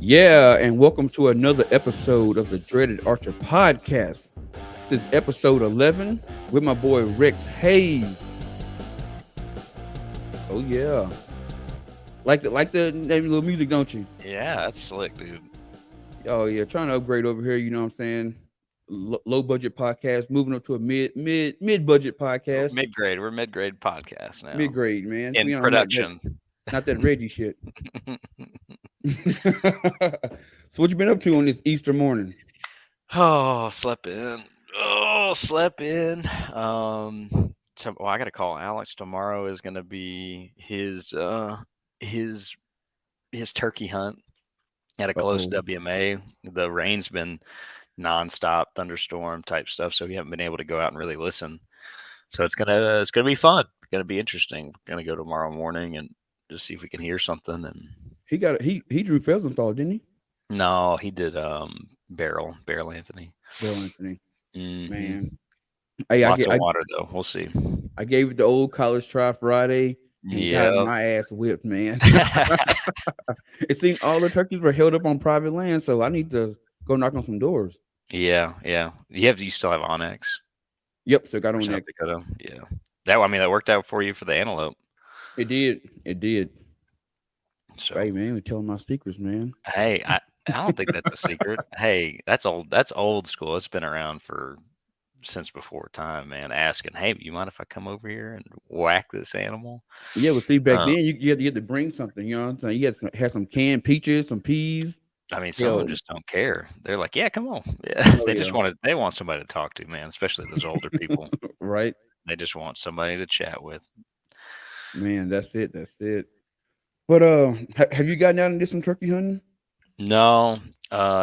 Yeah, and welcome to another episode of the Dreaded Archer podcast. This is episode 11 with my boy Rex Hayes. Oh yeah, like the little music, don't you? Yeah, that's slick, dude. Oh yeah, trying to upgrade over here. You know what I'm saying? Low budget podcast, moving up to a mid budget podcast, Mid grade. We're mid grade podcast mid now grade, man. in We on that production. not that Reggie shit. So what you been up to on this Easter morning? Oh, slept in. Oh, slept in. I got to call Alex tomorrow. Is going to be his his turkey hunt at a close Oh, WMA. The rain's been nonstop, thunderstorm type stuff, so we haven't been able to go out and really listen. So it's gonna be fun. Gonna be interesting. Gonna go tomorrow morning and just see if we can hear something. And he drew Felsenthal, didn't he? no, he did Barrel Anthony. Bill Anthony. Hmm. Man, hey, Lots of water though. We'll see. I gave it the old college try Friday and got Yeah. my ass whipped, man. It seemed all the turkeys were held up on private land, so I need to go knock on some doors. Yeah, yeah. You still have Onyx Yep, so got or on South that. Dakota. Yeah. That worked out for you for the antelope. It did. It did. So Hey, man, we're telling my secrets, man. hey, I don't think that's a secret. Hey, that's old. That's old school. It's been around for since before time, man. Asking, hey, you mind if I come over here and whack this animal? Yeah, but see, back Uh, then you had to bring something. You know what I'm saying? You had to have some canned peaches, some peas. I mean, some of them Hell, just don't care. They're like, yeah, come on. Yeah, oh yeah, they want somebody to talk to, man. Especially those older people. right, They just want somebody to chat with. man. That's it. That's it. But have you gotten out and did some turkey hunting? No,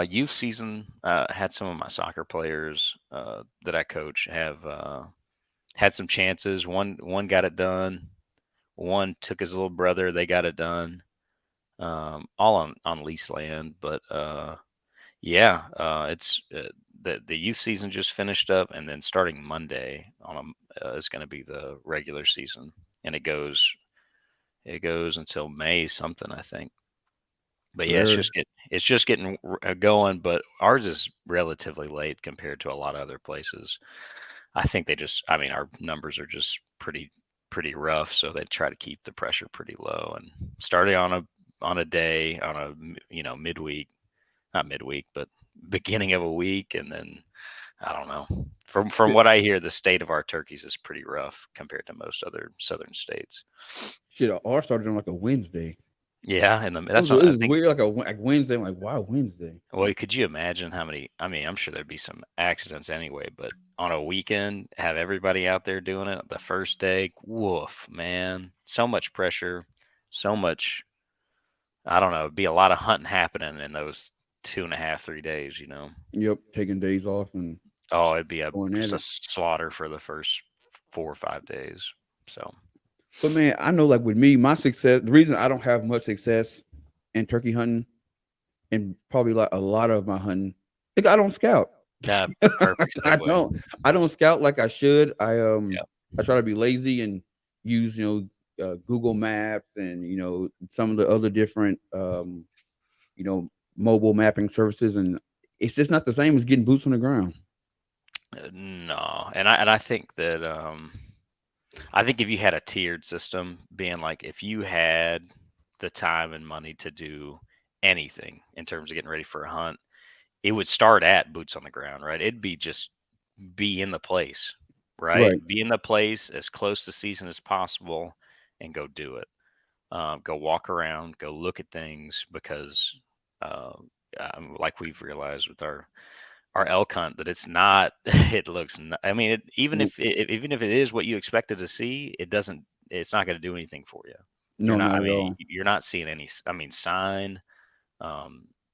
youth season had some of my soccer players that I coach have had some chances. One got it done. One took his little brother. They got it done. All on lease land, but yeah, it's the youth season just finished up, and then starting Monday is going to be the regular season, and it goes until May something, I think. But yeah, Sure. it's just getting going, but ours is relatively late compared to a lot of other places. I think I mean, our numbers are just pretty rough, so they try to keep the pressure pretty low and starting on a day on a midweek, not midweek, but beginning of a week, and then I don't know. From Shit, what I hear, the state of our turkeys is pretty rough compared to most other southern states. shit, ours started on like a Wednesday. Yeah, and It that's was what it I was think. weird, like Wednesday. I'm like, why Wednesday? Well, could you imagine how many? I mean, I'm sure there'd be some accidents anyway, but on a weekend, have everybody out there doing it the first day. Woof, man. So much pressure, so much. I don't know. It'd be a lot of hunting happening in those 2.5, 3 days. Yep, taking days off and Oh, it'd be going at just a it. slaughter for the first 4 or 5 days. So, But man, I know like with me, my success, the reason I don't have much success in turkey hunting and probably like a lot of my hunting, like I don't scout. yeah, perfect I segue. don't I don't scout like I should. Yeah. I try to be lazy and use Google Maps and some of the other different you know mobile mapping services, and it's just not the same as getting boots on the ground. No, and I think that I think if you had a tiered system, being like if you had the time and money to do anything in terms of getting ready for a hunt, it would start at boots on the ground, right? It'd be just be in the place, right? Right. Be in the place as close to season as possible and go do it. Go walk around, go look at things because, uh, like we've realized with our elk hunt, that it's not. It looks. I mean, Nope. even if it is what you expected to see, it doesn't. It's not going to do anything for you. You're No, not. not I at mean, all. you're not seeing any. I mean, sign.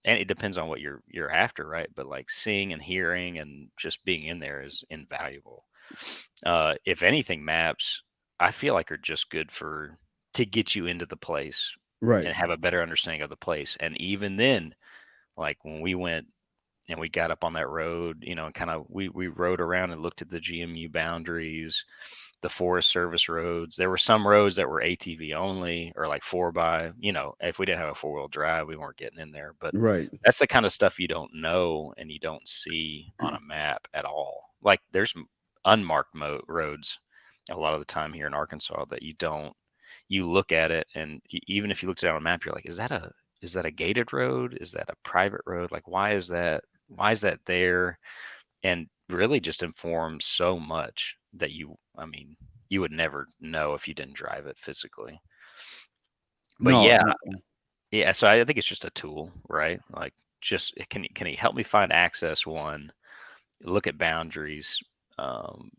And it depends on what you're after, right? But like seeing and hearing and just being in there is invaluable. If anything, maps I feel like are just good for to get you into the place Right. and have a better understanding of the place. And even then, like when we went and we got up on that road, and kind of we rode around and looked at the GMU boundaries. the Forest Service roads. There were some roads that were ATV only, or like 4x. If we didn't have a 4-wheel drive, we weren't getting in there. But Right. that's the kind of stuff you don't know and you don't see on a map at all. Like there's unmarked roads a lot of the time here in Arkansas that you look at it, and even if you looked at it on a map, you're like, is that a gated road? Is that a private road? Like, why is that there? And really just informs so much that you would never know if you didn't drive it physically. But No, yeah, no. yeah. So I think it's just a tool, right? Like, just can he help me find access? One, look at boundaries, um,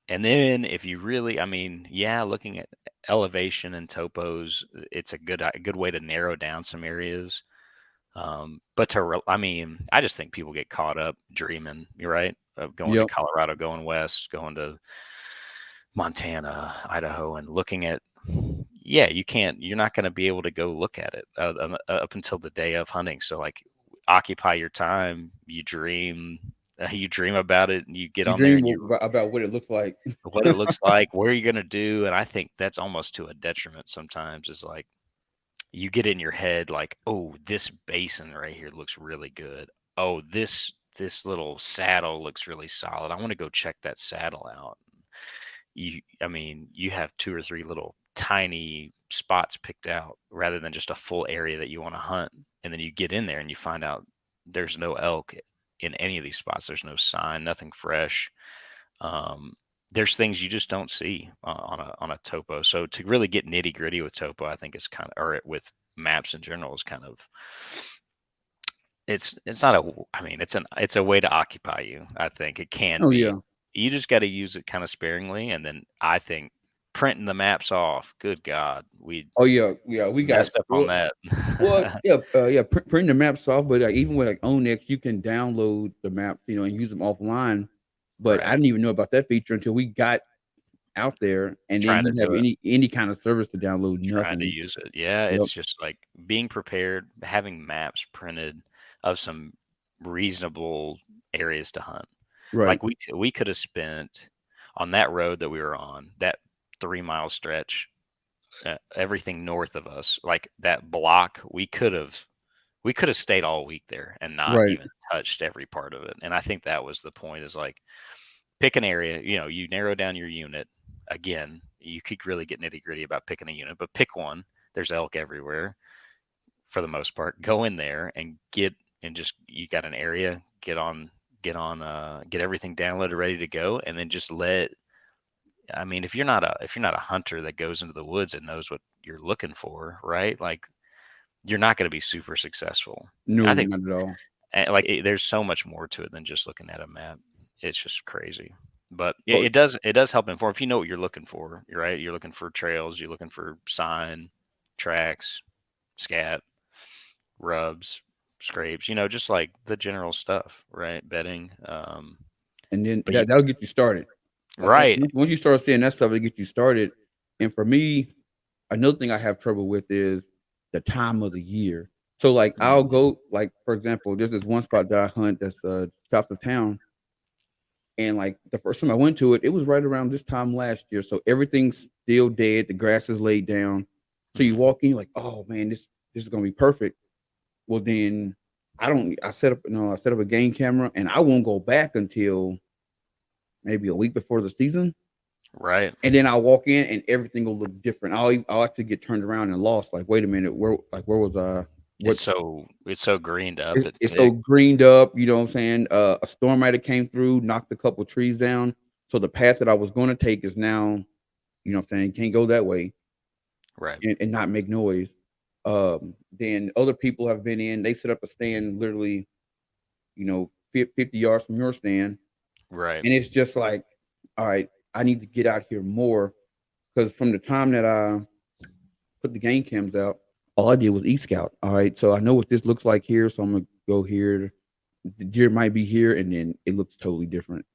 and then if you really, yeah, looking at elevation and topos, it's a good way to narrow down some areas. But I just think people get caught up dreaming. You're right, of going to Yep. Colorado, going west, going to Montana, Idaho, and looking at. Yeah, you're not going to be able to go look at it up until the day of hunting. So like, occupy your time. You dream about it, and you get You on there dream and you about what it looks like. what it looks like, where you're going to do. And I think that's almost to a detriment sometimes. Is like, you get in your head like, oh, this basin right here looks really good. Oh, this little saddle looks really solid. I want to go check that saddle out. You have two or three little tiny spots picked out rather than just a full area that you want to hunt. And then you get in there and you find out there's no elk in any of these spots. There's no sign, nothing fresh. Um, there's things you just don't see on a topo. So to really get nitty gritty with topo, I think is kind of, or with maps in general, is kind of, it's not a, it's a way to occupy you. I think it can Oh be. yeah. You just got to use it kind of sparingly, and then I think printing the maps off. Good God, we Oh yeah. Yeah. We got messed up on well. that. Well, yeah, yeah. Print the maps off, but even with like Onyx, you can download the maps, and use them offline. But I Right, didn't even know about that feature until we got out there, and then trying you to didn't have do it. any kind of service to download Trying to nothing. use it. Yeah, Yep. it's just like being prepared, having maps printed of some reasonable areas to hunt. Right. Like we could have spent on that road that we were on, that 3-mile stretch, everything north of us, like that block, we could have stayed all week there and not Right. even touched every part of it. And I think that was the point, is like, pick an area, you narrow down your unit. Again, you could really get nitty gritty about picking a unit, but pick one. There's elk everywhere for the most part. Go in there and just, you got an area, get everything downloaded, ready to go. And then just if you're not a hunter that goes into the woods and knows what you're looking for, right? Like, you're not going to be super successful. No, I think, not at all. there's so much more to it than just looking at a map. It's just crazy. But it, Oh, it does it does help inform. If you know what you're looking for, right? You're looking for trails, you're looking for sign, tracks, scat, rubs, scrapes, just like the general stuff, right? Bedding. and then But you, that'll get you started. Like right. once you start seeing that stuff, it gets you started. And for me, another thing I have trouble with is the time of the year. So like I'll Mm, go, like for example, there's this one spot that I hunt that's south of town, and like the first time I went to it, it was right around this time last year. So everything's still dead, the grass is laid down. So you mhm. walk in, you're like, oh man, this is gonna be perfect. Well then I set up I set up a game camera, and I won't go back until maybe a week before the season. Right. And then I'll walk in and everything will look different. I'll actually get turned around and lost. Like, wait a minute, where was what It's so greened up and it's so thick. greened up, you know what I'm saying? A storm might have came through, knocked a couple trees down. So the path that I was gonna take is now, you know what I'm saying, can't go that way Right. and not make noise. Then other people have been in, they set up a stand literally, 50 yards from your stand. Right. And it's just like, all right, I need to get out here more, because from the time that I put the game cams out, all I did was e-scout. All right, so I know what this looks like here, so I'm gonna go here. The deer might be here, and then it looks totally different.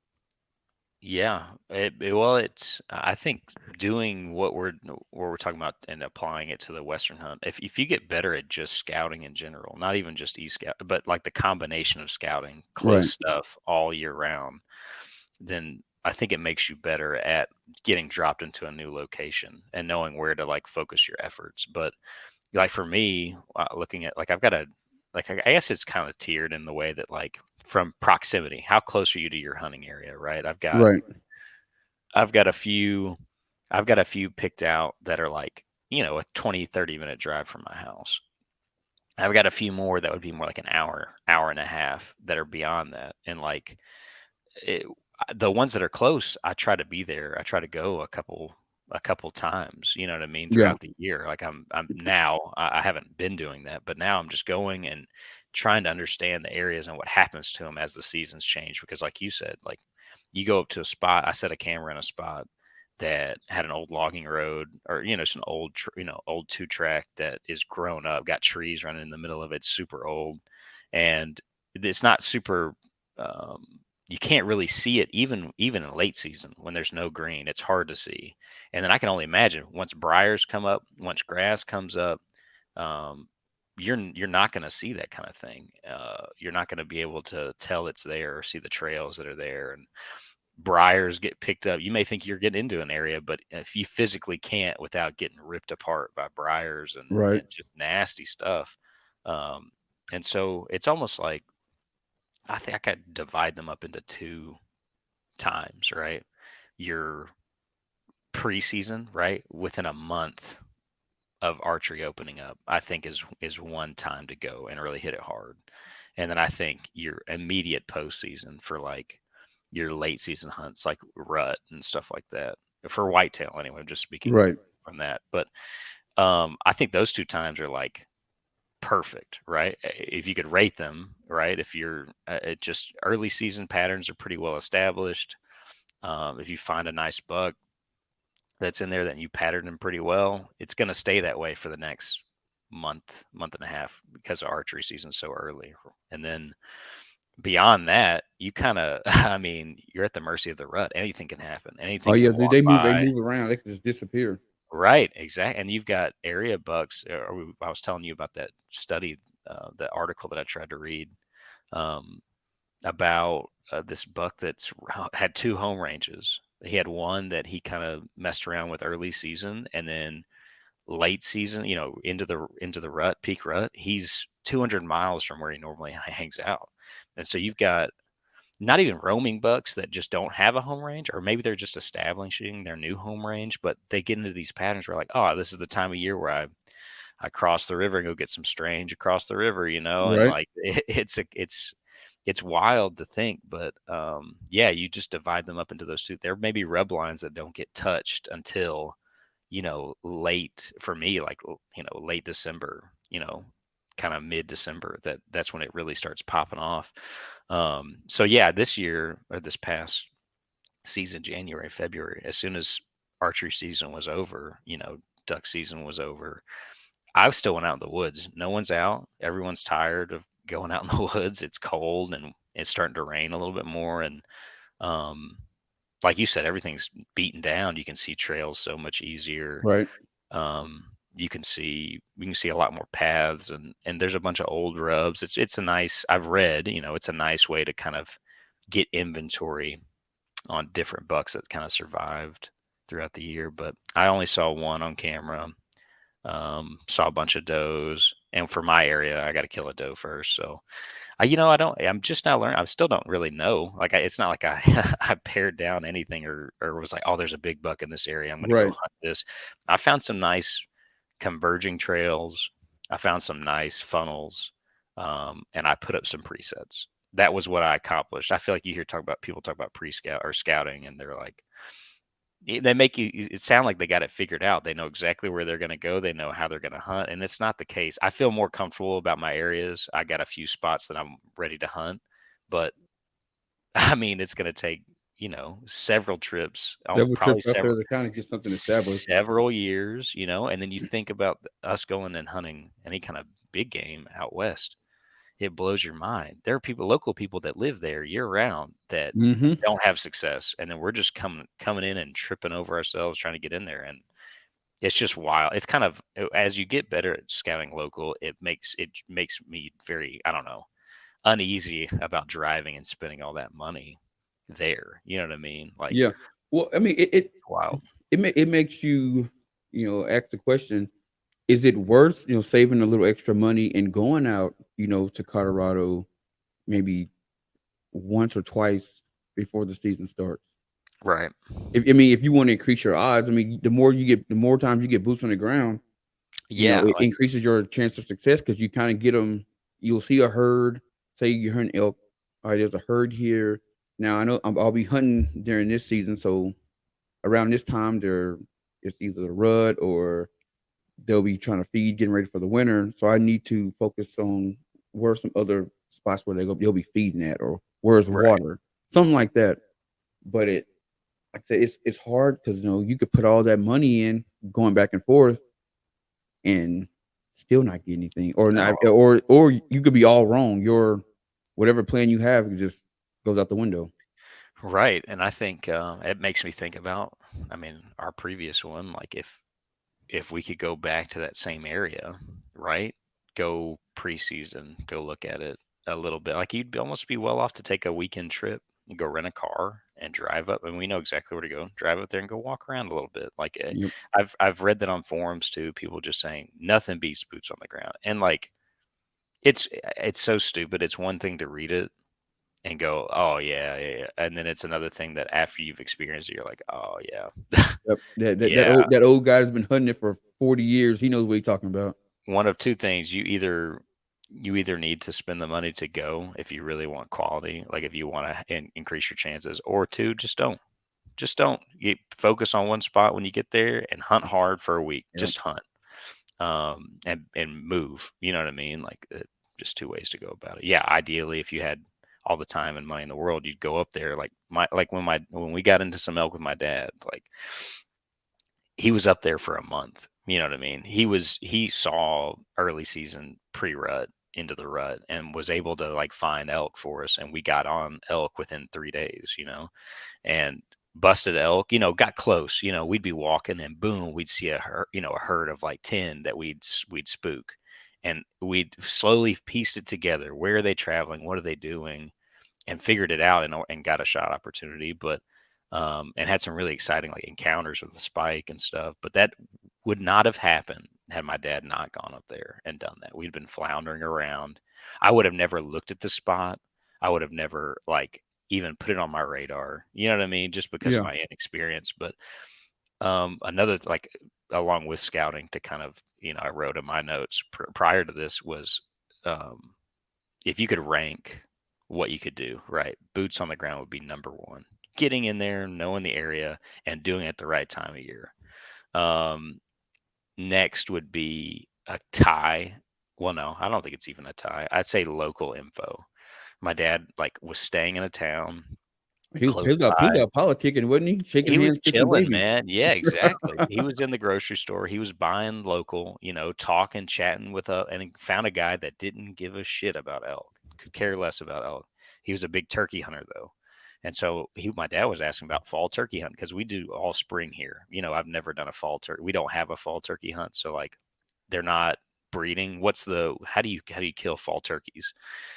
Yeah, well, I think doing what we're talking about and applying it to the Western hunt. If you get better at just scouting in general, not even just e-scout, but like the combination of scouting, close Right. stuff all year round, then I think it makes you better at getting dropped into a new location and knowing where to like focus your efforts. But like for me, looking at like I've got a like I guess it's kind of tiered in the way that like from proximity, how close are you to your hunting area, right? Right. I've got a few I've got a few picked out that are like, a 20-30 minute drive from my house. I've got a few more that would be more like an hour and a half that are beyond that. And like it, the ones that are close, I try to be there. I try to go a couple times, you know what I mean, Yeah. throughout the year. Like I'm now I haven't been doing that, but now I'm just going and trying to understand the areas and what happens to them as the seasons change. Because like you said, like you go up to a spot, I set a camera in a spot that had an old logging road or it's an old old two track that is grown up, got trees running in the middle of it, super old, and it's not super um, you can't really see it even in late season when there's no green. It's hard to see. And then I can only imagine once briars come up, once grass comes up, um, you're not going to see that kind of thing. You're not going to be able to tell it's there or see the trails that are there. And briars get picked up. You may think you're getting into an area, but if you physically can't without getting ripped apart by briars Right. and just nasty stuff, um, and so it's almost like I think I could divide them up into two times, right? Your preseason, right? Within a month of archery opening up, I think is one time to go and really hit it hard. And then I think your immediate postseason for like your late season hunts, like rut and stuff like that. For whitetail, anyway. I'm just speaking Right. on that. But I think those two times are like perfect, right? If you could rate them, right? If you're just early season patterns are pretty well established. If you find a nice buck that's in there that you patterned them pretty well, it's going to stay that way for the next month and a half because the archery season's so early. And then beyond that, you kind of, I mean, you're at the mercy of the rut. Anything can happen. Oh Anything yeah, can dude, walk they by. move around. They can just disappear. Right, exactly. And you've got area bucks. I was telling you about that study, the article that I tried to read. Um, about this buck that's had two home ranges. He had one that he kind of messed around with early season, and then late season, into the rut, peak rut. He's 200 miles from where he normally hangs out, and so you've got not even roaming bucks that just don't have a home range, or maybe they're just establishing their new home range, but they get into these patterns where like, oh, this is the time of year where I cross the river and go get some strange across the river, and Right. like it's wild to think, but yeah, you just divide them up into those two. There may be rub lines that don't get touched until late for me, like late December, kind of mid December. That's when it really starts popping off. So yeah, this year or this past season, January, February, as soon as archery season was over, duck season was over, I still went out in the woods. No one's out. Everyone's tired of going out in the woods. It's cold and it's starting to rain a little bit more. And um, like you said, everything's beaten down. You can see trails so much easier. Right. Um, you can see a lot more paths and there's a bunch of old rubs. It's a nice. I've read, it's a nice way to kind of get inventory on different bucks that kind of survived throughout the year. But I only saw one on camera. Saw a bunch of does, and for my area, I got to kill a doe first. So, I don't. I'm just now learning. I still don't really know. Like, it's not like I I pared down anything or was like, oh, there's a big buck in this area. I'm going to go Right. hunt this. I found some nice converging trails. I found some nice funnels, and I put up some presets. That was what I accomplished. I feel like you hear people talk about pre-scout or scouting, and they're like, they make it sound like they got it figured out. They know exactly where they're going to go. They know how they're going to hunt, and it's not the case. I feel more comfortable about my areas. I got a few spots that I'm ready to hunt, but I mean, it's going to take several trips, Several probably trips out there several to kind of get something established. several years, and then you think about us going and hunting any kind of big game out west. It blows your mind. There are local people that live there year round that Mm-hmm. don't have success, and then we're just coming in and tripping over ourselves trying to get in there, and it's just wild. It's kind of as you get better at scouting local, it makes me very, I don't know, uneasy about driving and spending all that money there. You know what I mean? Like, Yeah. Well, I mean, it wild. it makes you, ask the question, is it worth, saving a little extra money and going out, to Colorado maybe once or twice before the season starts? Right. If you want to increase your odds, I mean, the more times you get boots on the ground, Yeah. it Like, increases your chance of success because you kind of get them. You'll see a herd. Say you're hunting elk. All right, there's a herd here. Now I know I'll be hunting during this season, so around this time, it's either a rut or they'll be trying to feed, getting ready for the winter. So I need to focus on where some other spots where they'll be feeding at, or where's right. water, something like that. But like I said, it's hard because you could put all that money in going back and forth and still not get anything, or not, Oh, or you could be all wrong. Your whatever plan you have just goes out the window. right. And I think it makes me think about, I mean, our previous one, like if we could go back to that same area, right? Go preseason, go look at it a little bit. Like you'd almost be well off to take a weekend trip and go rent a car and drive up. And we know exactly where to go. Drive up there and go walk around a little bit. Like Yep, I've read that on forums too. People just saying nothing beats boots on the ground. And like it's so stupid. It's one thing to read it and go, oh yeah, yeah, yeah. And then it's another thing that after you've experienced it, you're like, oh yeah, yep. That yeah. old guy has been hunting it for 40 years. He knows what he's talking about. One of two things: you either need to spend the money to go if you really want quality, like if you want to increase your chances, or two, just don't. You focus on one spot when you get there and hunt hard for a week. Yep, Just hunt, and move. You know what I mean? Like just two ways to go about it. Yeah, ideally, if you had all the time and money in the world, you'd go up there. Like when we got into some elk with my dad, like he was up there for a month. You know what I mean? He saw early season pre-rut into the rut and was able to like find elk for us, and we got on elk within 3 days. And busted elk. Got close. We'd be walking and boom, we'd see a herd of like 10 that we'd spook, and we'd slowly piece it together. Where are they traveling? What are they doing? And figured it out and got a shot opportunity, but and had some really exciting like encounters with the spike and stuff. But that would not have happened had my dad not gone up there and done that. We'd been floundering around. I would have never looked at the spot. I would have never like even put it on my radar. You know what I mean? Just because of yeah, my inexperience. But another like along with scouting to kind of I wrote in my notes prior to this was um, if you could rank what you could do, right? Boots on the ground would be number one. Getting in there, knowing the area, and doing it at the right time of year. Um, Next would be a tie. Well, no, I don't think it's even a tie. I'd say local info. My dad like was staying in a town he was close he was out he was by. out politicking, wasn't he? Shaking He was hands, kissing chilling, babies. man. Yeah, exactly. He was in the grocery store. He was buying local, talking, chatting with and he found a guy that didn't give a shit about elk, could care less about elk. He was a big turkey hunter though. And so my dad was asking about fall turkey hunt because we do all spring here. I've never done a fall turkey. We don't have a fall turkey hunt. So like they're not breeding. How do you kill fall turkeys?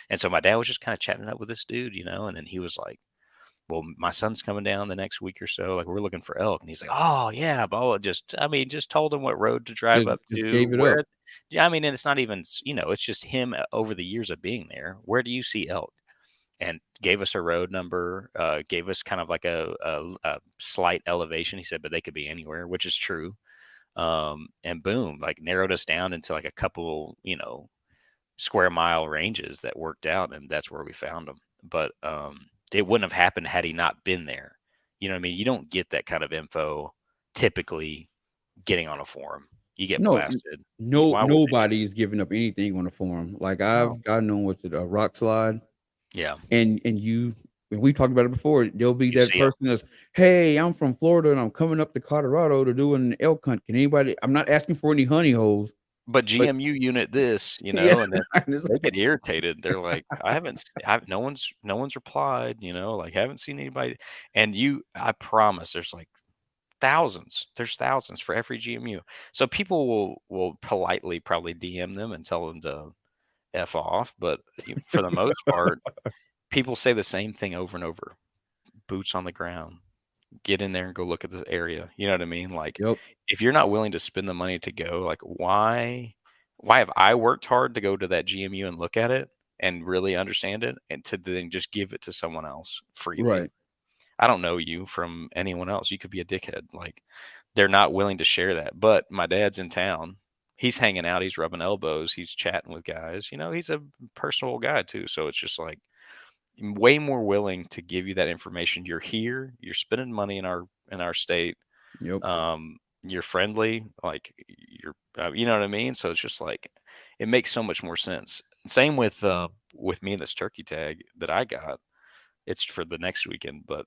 And so my dad was just kind of chatting up with this dude, and then he was like, well, my son's coming down the next week or so. Like we're looking for elk, and he's like, oh yeah, Boa. Just told him what road to drive up Just to. gave it up. Yeah, I mean, and it's not even, it's just him over the years of being there. Where do you see elk? And gave us a road number. Gave us kind of like a slight elevation. He said, but they could be anywhere, which is true. And boom, like narrowed us down into like a couple, square mile ranges that worked out, and that's where we found him. But it wouldn't have happened had he not been there. You know what I mean? You don't get that kind of info typically getting on a forum. You get No, blasted. no, Why wouldn't you? nobody is giving up anything on the forum. Like No. I've gotten on with it a rock slide, Yeah. and we talked about it before. There'll be You that see him. person that's, hey, I'm from Florida and I'm coming up to Colorado to do an elk hunt. Can anybody? I'm not asking for any honey holes, But but GMU unit this, yeah, and then and it's they like, get irritated. They're like, I haven't, no one's replied, like haven't seen anybody. And I promise, there's thousands for every GMU. So people will politely probably DM them and tell them to F off. But for the most part, people say the same thing over and over. boots on the ground. Get in there and go look at this area. You know what I mean? Like, Yep. if you're not willing to spend the money to go, like, why have I worked hard to go to that GMU and look at it and really understand it, and to then just give it to someone else freely? Right. I don't know you from anyone else. You could be a dickhead. Like, they're not willing to share that. But my dad's in town. He's hanging out. He's rubbing elbows. He's chatting with guys. He's a personal guy too. So it's just like way more willing to give you that information. You're here. You're spending money in our state. Yep. You're friendly. Like you know what I mean. So it's just like it makes so much more sense. Same with me and this turkey tag that I got. It's for the next weekend, but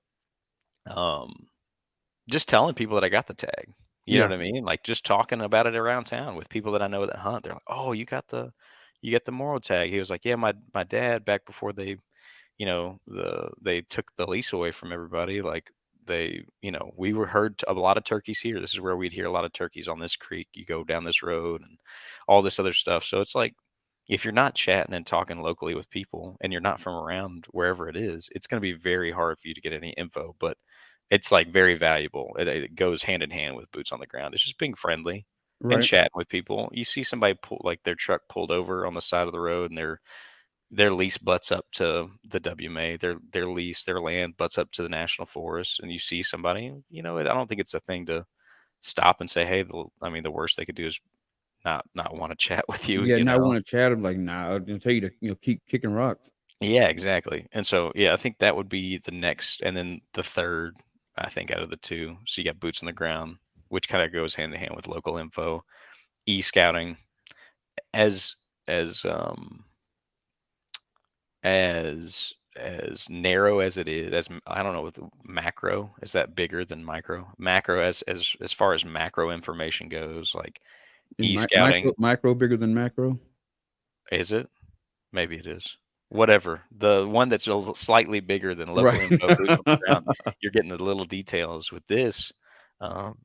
um just telling people that I got the tag. You know Yeah. what I mean? Like, just talking about it around town with people that I know that hunt. They're like, "Oh, you got the Moro tag." He was like, "Yeah, my dad back before they took the lease away from everybody, like, we were heard a lot of turkeys here. This is where we'd hear a lot of turkeys on this creek. You go down this road and all this other stuff." So it's like, if you're not chatting and talking locally with people and you're not from around wherever it is, it's going to be very hard for you to get any info. But it's like very valuable. It goes hand in hand with boots on the ground. It's just being friendly and Right. chatting with people. You see somebody pull like their truck pulled over on the side of the road, and their lease butts up to the WMA. Their land butts up to the national forest, and you see somebody. I don't think it's a thing to stop and say, "Hey," I mean, the worst they could do is not want to chat with you. Yeah. Now I want to chat. I'm like, nah. I'll just tell you to keep kicking rocks. Yeah, exactly. And so, yeah, I think that would be the next, and then the third, I think, out of the two. So you got boots on the ground, which kind of goes hand in hand with local info, e-scouting, as as um as narrow as it is, I don't know, with macro, is that bigger than micro? Macro, as far as macro information goes, like Is e-scouting, micro bigger than macro? is it? Maybe it is. Whatever. The one that's slightly bigger than local Right. info, boots on the ground, you're getting the little details. With this, um,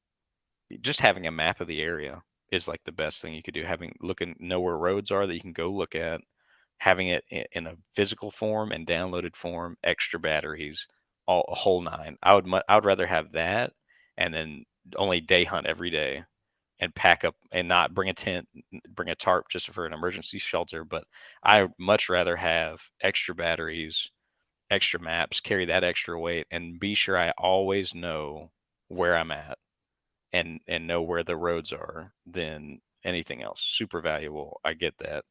just having a map of the area is like the best thing you could do. Know where roads are that you can go look at, having it in a physical form and downloaded form, extra batteries, a whole nine. I would rather have that and then only day hunt every day and pack up and not bring a tent, bring a tarp just for an emergency shelter. But I much rather have extra batteries, extra maps, carry that extra weight, and be sure I always know where I'm at and know where the roads are than anything else. Super valuable. I get that.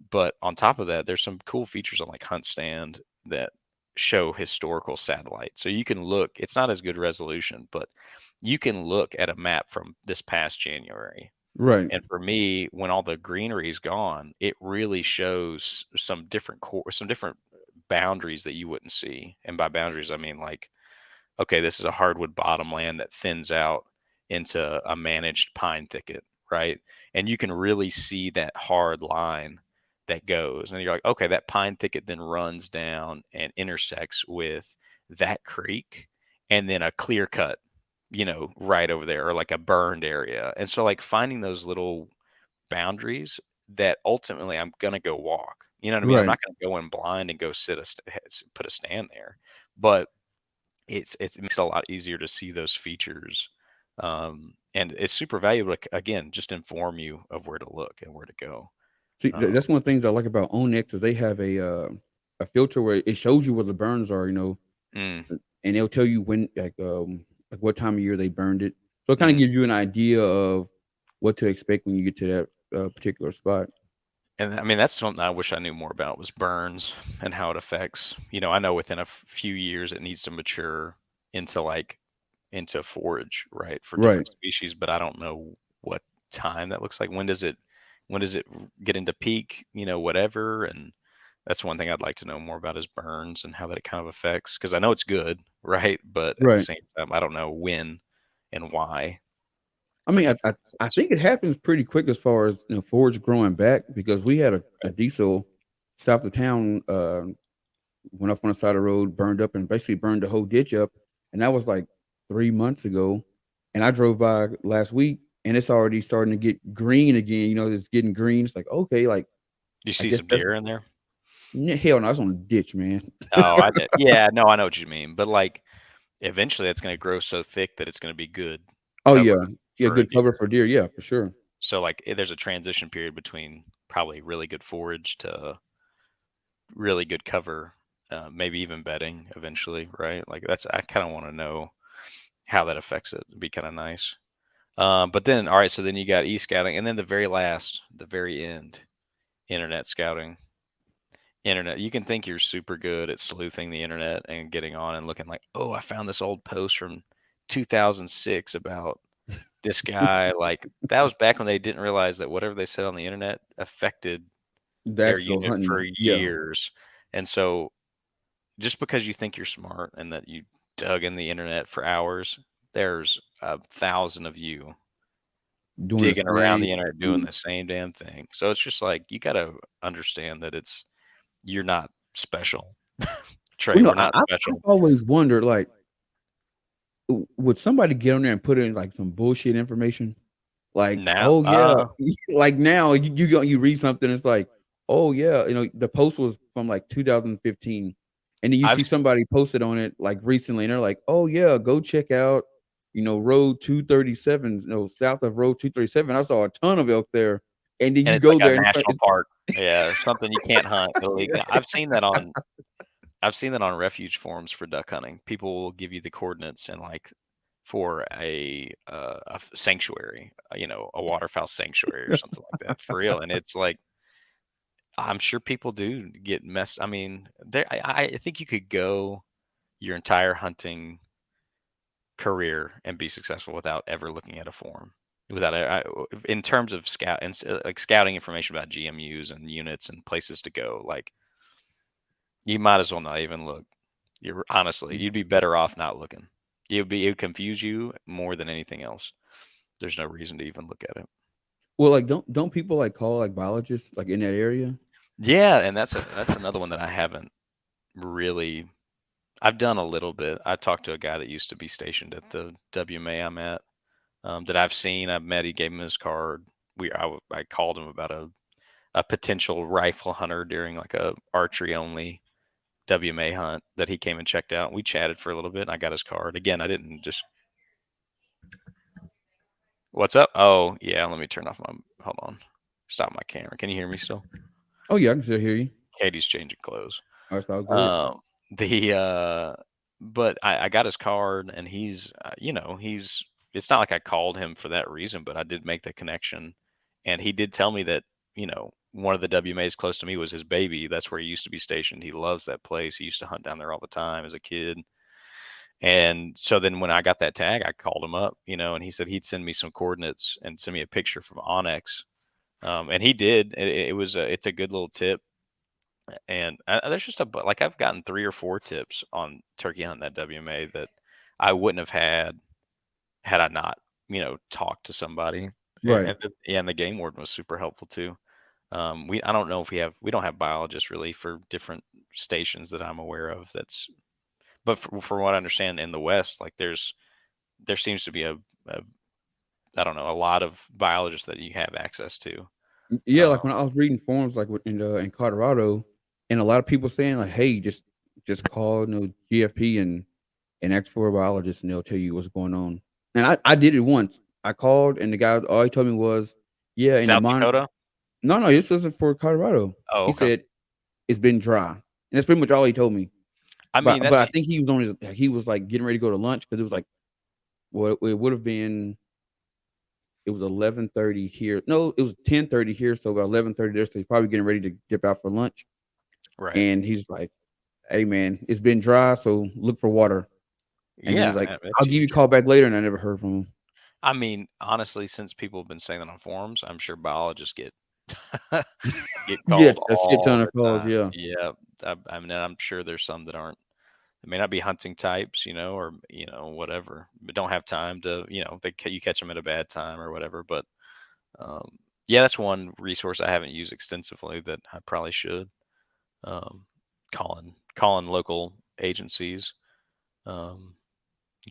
But on top of that, there's some cool features on like Hunt Stand that show historical satellite. So you can look, it's not as good resolution, but you can look at a map from this past January. Right. And for me, when all the greenery is gone, it really shows some different boundaries that you wouldn't see. And by boundaries, I mean like, okay, this is a hardwood bottomland that thins out into a managed pine thicket, right? And you can really see that hard line that goes. And you're like, okay, that pine thicket then runs down and intersects with that creek and then a clear cut, right over there, or like a burned area. And so, like, finding those little boundaries that ultimately I'm going to go walk. You know what I mean? I'm Right. not going to go in blind and go put a stand there. But it makes it a lot easier to see those features, and it's super valuable to, again, just inform you of where to look and where to go. See, Um, that's one of the things I like about Onyx is they have a filter where it shows you where the burns are, mm, and it'll tell you when, like what time of year they burned it. So it kind of mm. gives you an idea of what to expect when you get to that particular spot. And I mean, that's something I wish I knew more about, was burns and how it affects. I know within a few years it needs to mature into into forage, right, for Right. different species, but I don't know what time that looks like. When does it get into peak, whatever. And that's one thing I'd like to know more about, is burns and how that kind of affects, because I know it's good, right? But at the Right. same time, I don't know when and why I for mean, different I reasons. think it happens pretty quick as far as forage growing back because we had a diesel south of town went up on the side of the road, burned up, and basically burned the whole ditch up. And that was like 3 months ago. And I drove by last week, and it's already starting to get green again. It's getting green. It's like okay, like Do you I see guess some that's deer in there? hell no, that's on the ditch, man. Oh, I did. Yeah, no, I know what you mean. But like, eventually that's going to grow so thick that it's going to be good Oh cover yeah, yeah, for a good deer. cover for deer. Yeah, for sure. So like there's a transition period between probably really good forage to really good cover, maybe even bedding eventually, right? Like that's I kind of want to know how that affects it. It'd be kind of nice. But then, all right, so then you got e-scouting, and then the very end, internet scouting. Internet, you can think you're super good at sleuthing the internet and getting on and looking like, oh, I found this old post from 2006 about this guy. Like that was back when they didn't realize that whatever they said on the internet affected The their actual unit for hunting. Yeah, years. And so just because you think you're smart and that you dug in the internet for hours, there's 1,000 of you doing the digging around the same. internet doing the same damn thing. So it's just like you got to understand that you're not special. Trey, Well, no, we're not I've special. always wondered, like, would somebody get on there and put in like some bullshit information? Like, Now, oh yeah, like now you go you read something, it's like, oh yeah, the post was from like 2015, and then you I've see somebody posted on it like recently, and they're like, oh yeah, go check out, Road 237, south of Road 237. I saw a ton of elk there, and then and you it's like go a there and national park. Yeah, something you can't hunt illegally. yeah, I've seen that on refuge forums for duck hunting. People will give you the coordinates and like for a sanctuary, a waterfowl sanctuary or something like that for real. And it's like I'm sure people do get messed. I mean, I think you could go your entire hunting career and be successful without ever looking at a forum. In terms of like scouting information about GMUs and units and places to go, like you might as well not even look. You're honestly, you'd be better off not looking. It would confuse you more than anything else. There's no reason to even look at it. well, like don't people like call like biologists like in that area? Yeah, and that's another one that I haven't really. I've done a little bit. I talked to a guy that used to be stationed at the WMA I'm at, that I've seen. I've met. He gave me his card. I called him about a potential rifle hunter during like a archery only WMA hunt that he came and checked out. We chatted for a little bit. And I got his card. Again, I didn't just. What's up? Oh yeah, let me turn off my. Hold on. Stop my camera. Can you hear me still? Oh yeah, I can still hear you. Katie's changing clothes. That's all good. Um, the but I got his card, and he's. It's not like I called him for that reason, but I did make the connection, and he did tell me that one of the WMAs close to me was his baby. That's where he used to be stationed. He loves that place. He used to hunt down there all the time as a kid. And so then when I got that tag, I called him up, and he said he'd send me some coordinates and send me a picture from Onyx. And he did. It's a good little tip. And there's just like I've gotten 3 or 4 tips on turkey hunting at WMA that I wouldn't have had I not, talked to somebody. Right. And the game warden was super helpful too. I don't know if we don't have biologists really for different stations that I'm aware of. But for what I understand in the West, like there seems to be a I don't know, a lot of biologists that you have access to. Yeah, Uh, like when I was reading forums, like in Colorado, and a lot of people saying like, "Hey, just call GFP and ask for a biologist, and they'll tell you what's going on." And I did it once. I called, and the guy all he told me was, "Yeah, in the South mon." Dakota? No, no, this wasn't for Colorado. Oh, He okay. said it's been dry, and that's pretty much all he told me. I mean, But I think he was on he was like getting ready to go to lunch because it was like what it would have been. It was 11:30 here. No, it was 10:30 here, so about 11:30 there. So he's probably getting ready to dip out for lunch. right. And he's like, "Hey man, it's been dry, so look for water." And then he's Yeah, like, man, "I'll that's give you a huge. call back later." And I never heard from him. I mean, honestly, since people have been saying that on forums, I'm sure biologists get get Yeah, called a shit all ton the of calls. time. Yeah, Yeah, I mean, and I'm sure there's some that aren't. They may not be hunting types, or whatever, but don't have time to, you catch them at a bad time or whatever. But yeah, that's one resource I haven't used extensively that I probably should. Um, calling local agencies, um,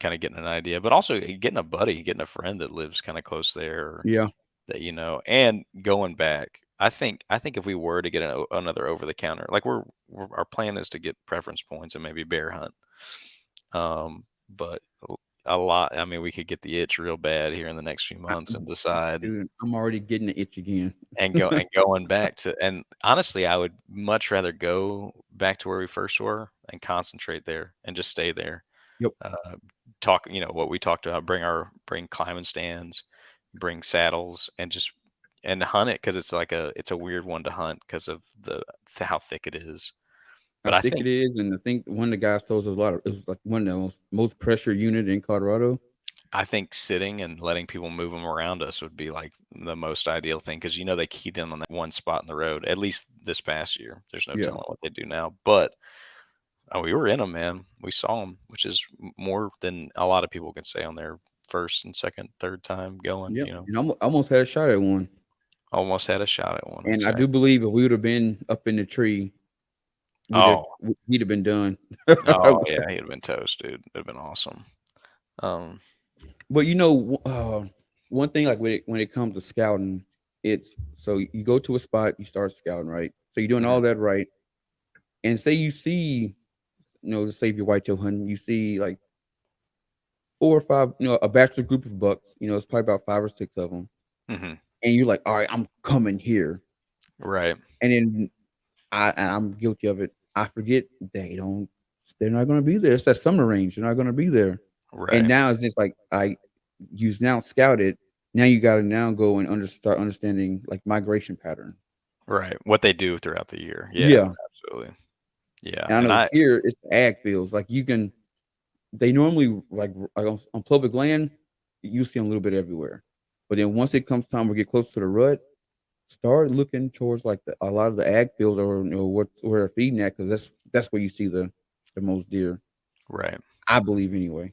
kind of getting an idea, but also getting a buddy, getting a friend that lives kind of close there, or yeah, that and going back. I think if we were to get another over the counter, like our plan is to get preference points and maybe bear hunt. but a lot. I mean, we could get the itch real bad here in the next few I, months and decide dude, I'm already getting the itch again. and going back to, and honestly, I would much rather go back to where we first were and concentrate there and just stay there. Yep, Uh, talk, what we talked about, bring climbing stands, bring saddles, and just and hunt it, because it's a weird one to hunt because of how thick it is. how But I thick it think is, and I think one of the guys told us a lot of it was like one of the most pressure unit in Colorado. I think sitting and letting people move them around us would be like the most ideal thing, because they keyed in on that one spot in the road. At least this past year, there's no Yeah, telling what they do now. But we were in them, man. We saw them, which is more than a lot of people can say on their first and second, third time going. yep, and almost had a shot at one. Almost had a shot at one. And I do Exactly. believe if we would have been up in the tree, Oh, he'd have been done. oh yeah, he'd have been toast, dude. It'd have been awesome. Um, But one thing like when it comes to scouting, it's so you go to a spot, you start scouting, right? So you're doing mhm, all that right, and say you see, let's say if you're whitetail hunting, you see like 4 or 5, a bachelor group of bucks, it's probably about 5 or 6 of them, mhm, and you're like, all right, I'm coming here, right, and then I'm guilty of it. I forget they're not going to be there. It's that summer range. They're not going to be there. And right, now it's just like you've now scouted. Now you got to now go and start understanding like migration pattern. right. What they do throughout the year. Yeah, Yeah. absolutely. Yeah, And I and know here it's the ag fields. Like they normally like on public land, you see them a little bit everywhere. But then once it comes time to get close to the rut, start looking towards like a lot of the ag fields or where they're feeding at because that's where you see the most deer. right. I believe anyway.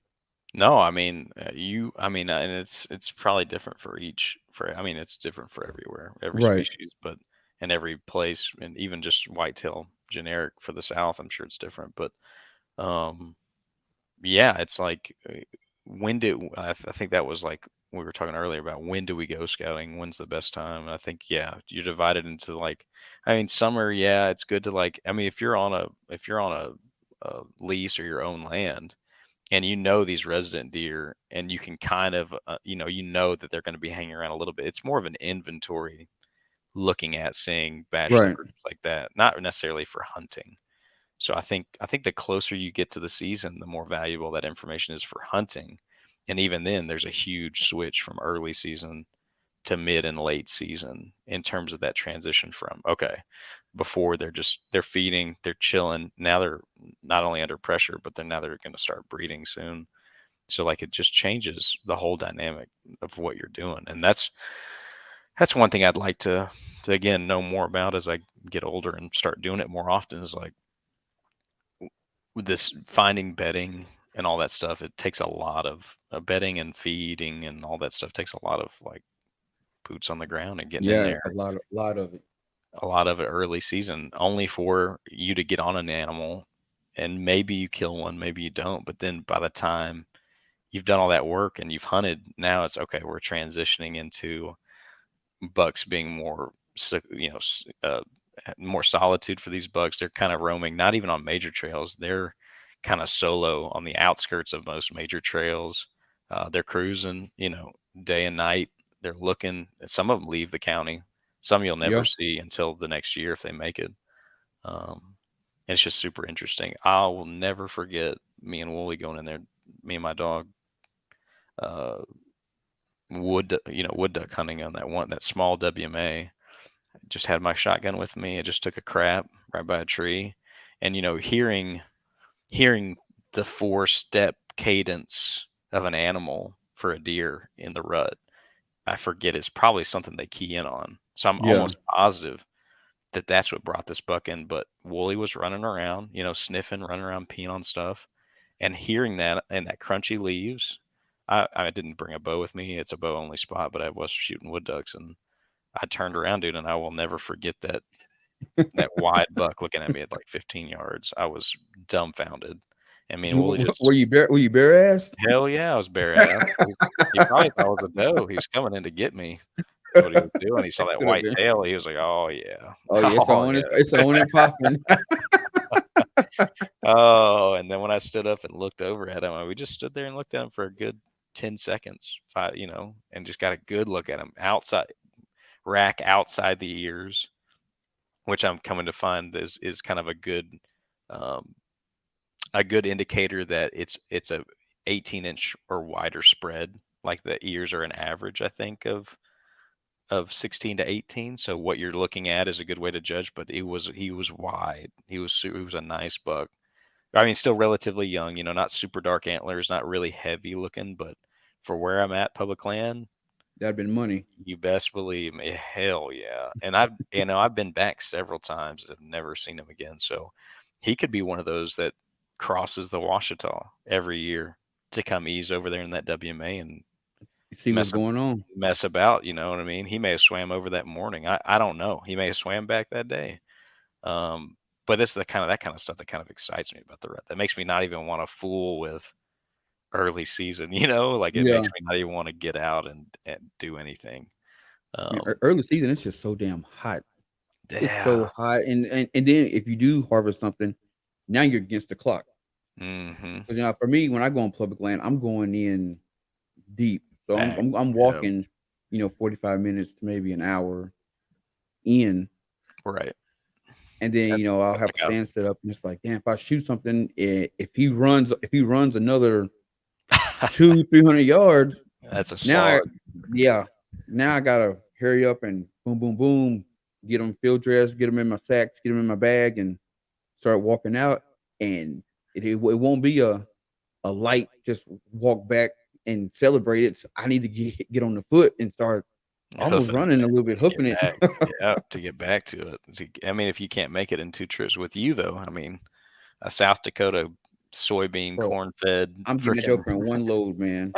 No, I mean, and it's probably different I mean, it's different for everywhere, every Right. species, but in every place, and even just whitetail generic for the South, I'm sure it's different. But um, yeah, it's like, I think that was like we were talking earlier about, when do we go scouting? When's the best time? And I think, yeah, you're divided into like, I mean, summer, yeah, it's good to like, I mean, if you're on a lease or your own land, and these resident deer, and you can kind of that they're going to be hanging around a little bit. It's more of an inventory, looking at seeing bachelor Right. groups like that, not necessarily for hunting. So I think the closer you get to the season, the more valuable that information is for hunting. And even then, there's a huge switch from early season to mid and late season in terms of that transition from, okay, before they're feeding, they're chilling. Now they're not only under pressure, but they're going to start breeding soon. So like, it just changes the whole dynamic of what you're doing. And that's one thing I'd like to again know more about as I get older and start doing it more often, is like, with this finding bedding and all that stuff. It takes a lot of bedding and feeding, and all that stuff takes a lot of like boots on the ground and getting in Yeah, there. a lot of it. A lot of it early season, only for you to get on an animal, and maybe you kill one, maybe you don't. But then by the time you've done all that work and you've hunted, now it's okay. We're transitioning into bucks being more, more solitude for these bucks. They're kind of roaming, not even on major trails. They're kind of solo on the outskirts of most major trails. They're cruising, day and night. They're looking. Some of them leave the county. Some you'll never Yeah. see until the next year if they make it. And it's just super interesting. I will never forget me and Wooly going in there. Me and my dog, uh, wood duck hunting on that small WMA. Just had my shotgun with me. I just took a crap right by a tree, and hearing the four-step cadence of an animal for a deer in the rut, I forget, is probably something they key in on. So I'm Yeah. almost positive that that's what brought this buck in. But Wooly was running around, sniffing, running around, peeing on stuff, and hearing that and that crunchy leaves. I didn't bring a bow with me. It's a bow only spot, but I was shooting wood ducks, and I turned around, dude, and I will never forget that wide buck looking at me at like 15 yards. I was dumbfounded. And me and Dude, Wooly were just, you bare ass? hell yeah, I was bare ass. He probably thought I was a doe. He was coming in to get me. That's what he was doing. He saw that Could have white been. tail. He was like, oh yeah. Oh yeah, Oh yeah. it's on and popping. Oh, and then when I stood up and looked over at him, we just stood there and looked at him for a good 10 seconds, 5, and just got a good look at him outside, rack outside the ears, which I'm coming to find is kind of um, a good indicator that it's a 18-inch or wider spread. Like the ears are an average, I think, of 16 to 18. So what you're looking at is a good way to judge. But he was wide. He was a nice buck. I mean, still relatively young. Not super dark antlers, not really heavy looking, but for where I'm at, public land, That'd been money. you best believe me. Hell yeah. And I've been back several times. I've never seen him again. So he could be one of those that crosses the Washita every year to come ease over there in that WMA and You see what's mess going on. mess about. You know what I mean? He may have swam over that morning. I don't know. He may have swam back that day. Um, but it's that kind of stuff that kind of excites me about the rut. That makes me not even want to fool with early season. Like it Yeah. makes me not even want to get out and do anything. Man, Um, early season, it's just so damn hot. It's yeah. so hot, and then if you do harvest something, now you're against the clock. Mhm. 'Cause, for me, when I go on public land, I'm going in deep. So I'm Back. I'm I'm Yep. walking, 45 minutes to maybe an hour in, Right. and then, I'll That's have a like stand set up, and it's like, damn, if I shoot something, if he runs another 200-300 yards, that's a now I slog. yeah, now I gotta hurry up and boom, boom, boom, get them field dressed, get them in my sacks, get them in my bag, and start walking out, and it won't be a light just walk back and celebrate it. So I need to get on the foot and start almost Hoofing running a little bit, get hoofing it. back. Yeah, to get back to it. I mean, if you can't make it in 2 trips with you, though, I mean, a South Dakota soybean Bro, corn-fed I'm getting that frickin' joker in one load, man.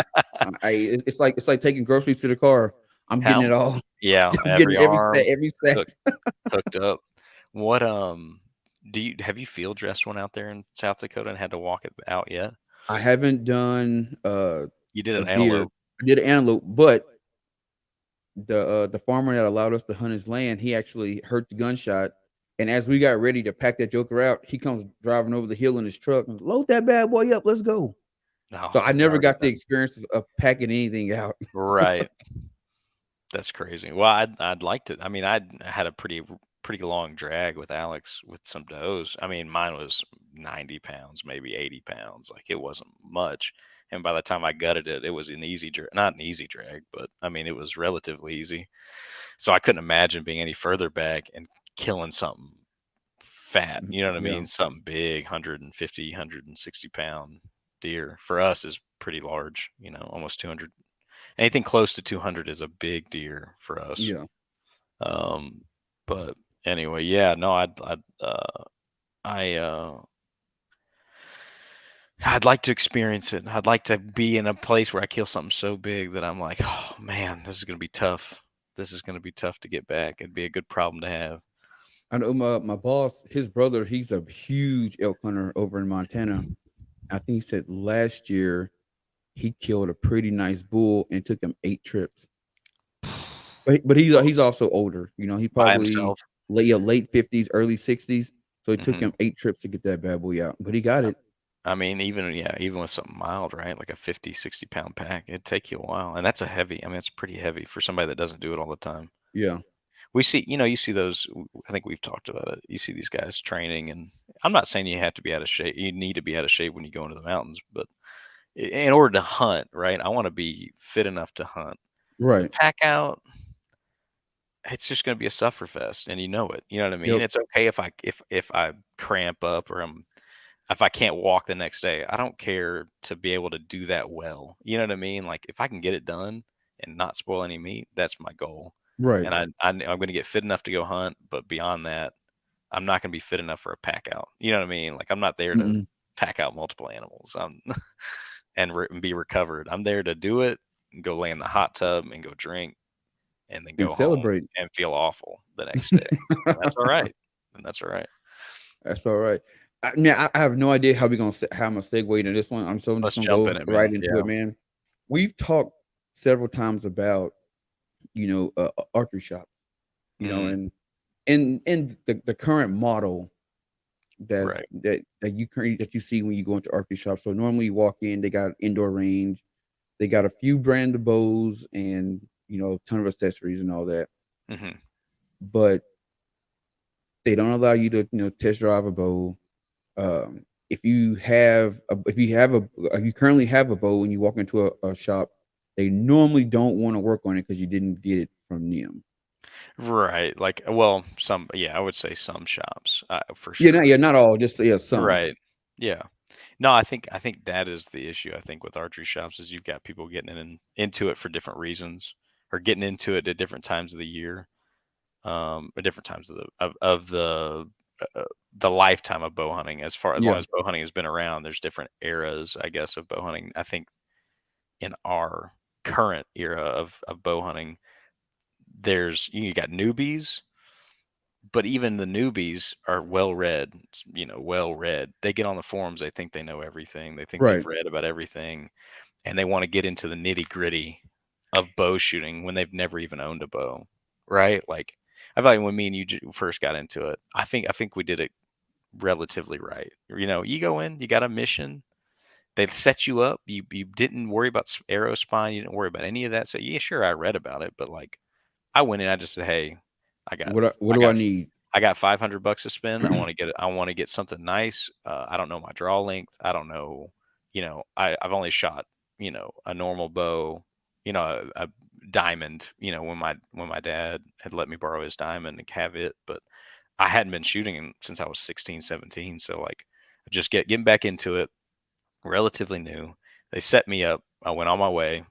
It's like taking groceries to the car. I'm getting how it all. yeah, I'm getting every every sack, arm every sack. hooked hooked up. What, do you have you field dressed one out there in South Dakota and had to walk it out yet? I haven't done You did a an deer. antelope. I did an antelope, but the farmer that allowed us to hunt his land, he actually heard the gunshot, and as we got ready to pack that joker out, he comes driving over the hill in his truck and load that bad boy up. Let's go. So Oh, I you never already got the done. experience of packing anything out. Right. That's crazy. Well, I'd like to. I mean, I had a pretty long drag with Alex with some does. I mean, mine was 90 pounds, maybe 80 pounds. Like it wasn't much. And by the time I gutted it, it was an easy drag, not an easy drag, but I mean, it was relatively easy. So I couldn't imagine being any further back and killing something fat. You know what I Yeah, mean? Something big, 150, 160 pound deer for us is pretty large. Almost 200. Anything close to 200 is a big deer for us. yeah. Um, but anyway, yeah, no, I, I'd like to experience it. I'd like to be in a place where I kill something so big that I'm like, oh man, this is gonna be tough. This is gonna be tough to get back. It'd be a good problem to have. I know my boss, his brother, he's a huge elk hunter over in Montana. I think he said last year he killed a pretty nice bull and took him 8 trips. But he's also older. He By probably himself. late 50s, early 60s. So it took Hmm. him 8 trips to get that bad boy out, but he got it. I mean, even with something mild, right? Like a 50, 60 pound pack, it'd take you a while. And that's a heavy, I mean, it's pretty heavy for somebody that doesn't do it all the time. Yeah, We see, you see those. I think we've talked about it. You see these guys training, and I'm not saying you have to be out of shape. You need to be out of shape when you go into the mountains, but in order to hunt, right? I want to be fit enough to hunt. The right. pack out, it's just going to be a sufferfest, and you know it. You know what I mean? Yep. It's okay if I cramp up or if I can't walk the next day. I don't care to be able to do that well. You know what I mean? Like if I can get it done and not spoil any meat, that's my goal. Right. And I'm going to get fit enough to go hunt, but beyond that, I'm not going to be fit enough for a pack out. You know what I mean? Like I'm not there to Mm-mm. pack out multiple animals. And be recovered. I'm there to do it and go lay in the hot tub and go drink and then And go home celebrate. and feel awful the next day. And that's all right. And that's all right. That's all right. I have no idea how I'm gonna segue into this one. I'm just Let's gonna jump in go it, right man. into it, Yeah. man. We've talked several times about archery shops, Mhm. and in the current model. Right. that you see when you go into archery shops. So normally you walk in, they got indoor range, they got a few brand of bows, and a ton of accessories and all that. Hmm. But they don't allow you to test drive a bow. If you currently have a bow and you walk into a shop, they normally don't want to work on it because you didn't get it from them. Right. Like, well, some, yeah, I would say some shops, for Yeah, sure. not all, just yeah, some. Right. Yeah. No, I think that is the issue. I think with archery shops is you've got people getting into it for different reasons, or getting into it at different times of the year, or different times of the lifetime of bow hunting. As long Yeah, as bow hunting has been around, there's different eras, I guess, of bow hunting. I think in our current era of bow hunting, there's you got newbies, but even the newbies are well read, well read. They get on the forums, they think they know everything. They think they've right. read about everything, and they want to get into the nitty-gritty of bow shooting when they've never even owned a bow, right? Like, I feel like when me and you first got into it, I think we did it relatively right. You go in, you got a mission. They set you up. You didn't worry about arrow spine. You didn't worry about any of that. So yeah, sure, I read about it, but like I went in, I just said, hey, I got What I do I got need? I got $500 to spend. I want to get something nice. I don't know my draw length. I don't know. I've only shot a normal bow. A diamond. When my dad had let me borrow his diamond and have it, but I hadn't been shooting since I was 16, 17. So like, just getting back into it, relatively new. They set me up. I went on my way.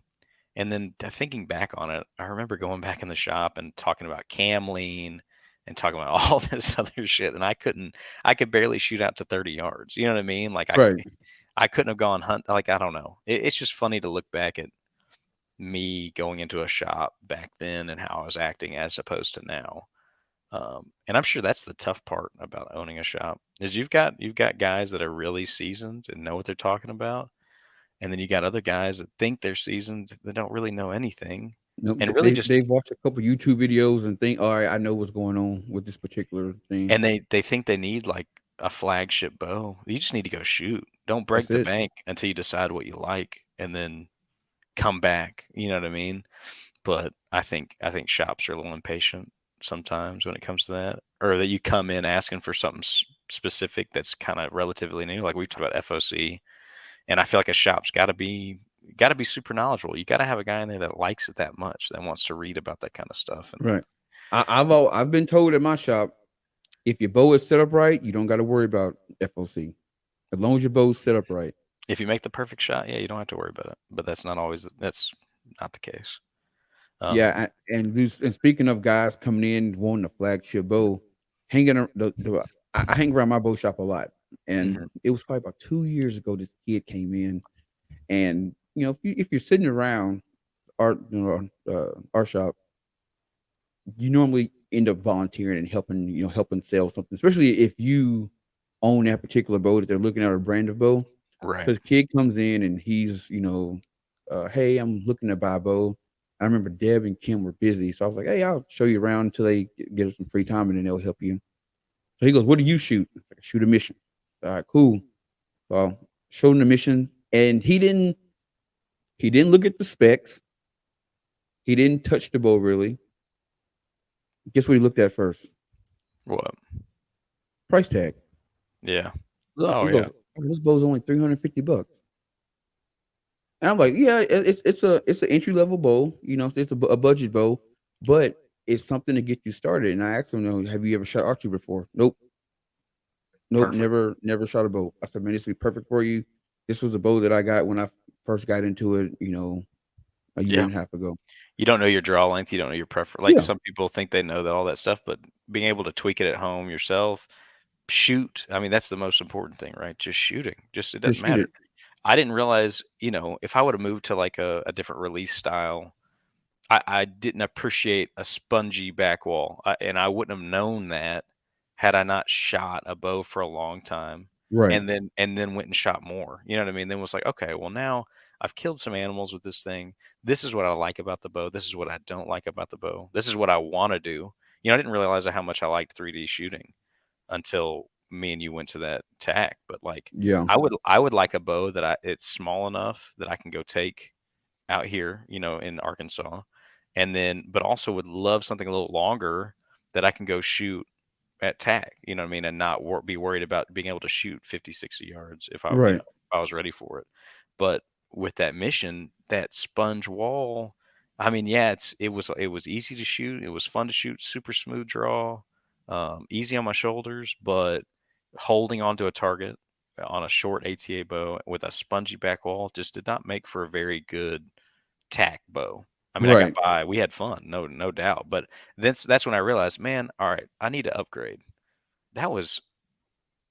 And then thinking back on it, I remember going back in the shop and talking about cam lean and talking about all this other shit. And I could barely shoot out to 30 yards. You know what I mean? Like Right, I couldn't have gone hunt. Like, I don't know. It's just funny to look back at me going into a shop back then and how I was acting as opposed to now. And I'm sure that's the tough part about owning a shop is you've got guys that are really seasoned and know what they're talking about, and then you got other guys that think they're seasoned that don't really know anything, no, and really they just they've watched a couple YouTube videos and think, all right, I know what's going on with this particular thing. and they think they need like a flagship bow. You just need to go shoot. Don't break That's the it. bank until you decide what you like, and then come back. You know what I mean? But I think shops are a little impatient sometimes when it comes to that, or that you come in asking for something specific that's kind of relatively new. Like we talked about FOC, and I feel like a shop's got to be super knowledgeable. You got to have a guy in there that likes it that much, that wants to read about that kind of stuff. And Right. I've been told at my shop, if your bow is set up right, you don't got to worry about FOC as long as your bow's set up right. if you make the perfect shot, yeah, you don't have to worry about it. But that's not the case. Um, And speaking of guys coming in wanting a flagship bow, hanging ar- the I hang around my bow shop a lot, and mhm, it was probably about 2 years ago. This kid came in, and if you're sitting around our shop, you normally end up volunteering and helping sell something, especially if you own that particular bow that they're looking at, a brand of bow. right. Because kid comes in and he's, hey, I'm looking to buy a bow. I remember Deb and Kim were busy, so I was like, hey, I'll show you around until they get us some free time, and then they'll help you. So he goes, what do you shoot? I was like, shoot a mission. All right, cool. So I showed him the mission, and he didn't look at the specs. He didn't touch the bow really. Guess what he looked at first? What? Price tag. Yeah. Look, Oh he yeah. goes, oh, this bow's only $350. And I'm like, yeah, it's an entry level bow, it's a budget bow, but it's something to get you started. And I asked him, have you ever shot archery before? Nope, nope, Perfect. never shot a bow. I said, man, this would be perfect for you. This was a bow that I got when I first got into it, a year Yeah. and a half ago. You don't know your draw length. You don't know your preference. Like Yeah, some people think they know that all that stuff, but being able to tweak it at home yourself, shoot. I mean, that's the most important thing, right? Just shooting. Just it doesn't just shoot matter. it. I didn't realize, if I would have moved to like a different release style, I didn't appreciate a spongy back wall, and I wouldn't have known that had I not shot a bow for a long time, Right, and then went and shot more. You know what I mean? Then was like, okay, well now I've killed some animals with this thing. This is what I like about the bow. This is what I don't like about the bow. This is what I want to do. I didn't realize how much I liked 3D shooting until me and you went to that tack, but like Yeah. I would like a bow that it's small enough that I can go take out here, in Arkansas, and then but also would love something a little longer that I can go shoot at tack, you know what I mean, and not be worried about being able to shoot 50, 60 yards Right. if I was ready for it. But with that mission, that sponge wall, I mean, yeah, it was easy to shoot. It was fun to shoot, super smooth draw, easy on my shoulders, but holding onto a target on a short ATA bow with a spongy back wall just did not make for a very good tack bow. I mean, I got Right. by. We had fun, no doubt. But that's when I realized, man, all right, I need to upgrade. That was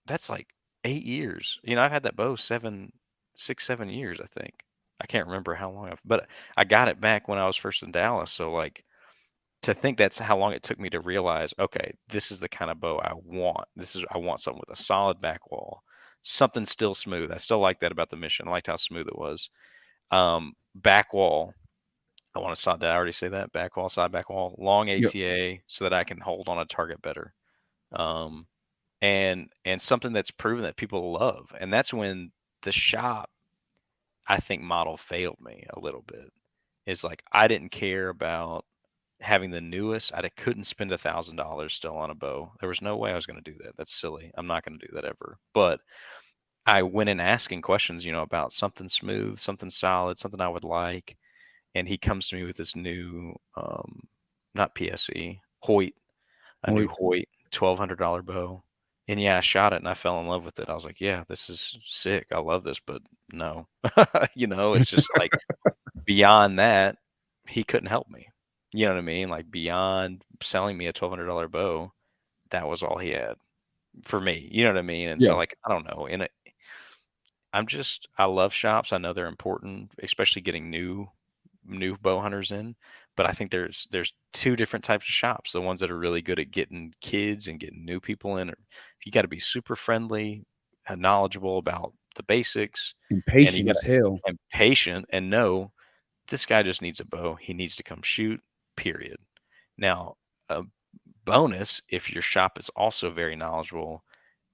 that's like 8 years. I've had that bow 7 6 7 years, I think. I can't remember how long but I got it back when I was first in Dallas. So like to think that's how long it took me to realize, okay, this is the kind of bow I want. I want something with a solid back wall, something still smooth. I still like that about the mission. I liked how smooth it was. Back wall. I want to side. Did I already say that? Back wall, side back wall, long Yep. ATA, so that I can hold on a target better. Um, and something that's proven that people love. And that's when the shop, I think, model failed me a little bit. Is like I didn't care about having the newest. I couldn't spend $1,000 still on a bow. There was no way I was going to do that. That's silly. I'm not going to do that ever. But I went in asking questions, about something smooth, something solid, something I would like, and he comes to me with this new, not PSE, Hoyt, a new Wait. Hoyt $1,200 bow. And yeah, I shot it and I fell in love with it. I was like, yeah, this is sick. I love this, but no, it's just like beyond that, he couldn't help me. You know what I mean? Like beyond selling me a $1,200 bow, that was all he had for me. You know what I mean? And Yeah. so, like, I don't know. I love shops. I know they're important, especially getting new bow hunters in. But I think there's two different types of shops. The ones that are really good at getting kids and getting new people in. You got to be super friendly and knowledgeable about the basics, and you Impatient got as to hell. and patient and know this guy just needs a bow. He needs to come shoot. Period. Now, a bonus if your shop is also very knowledgeable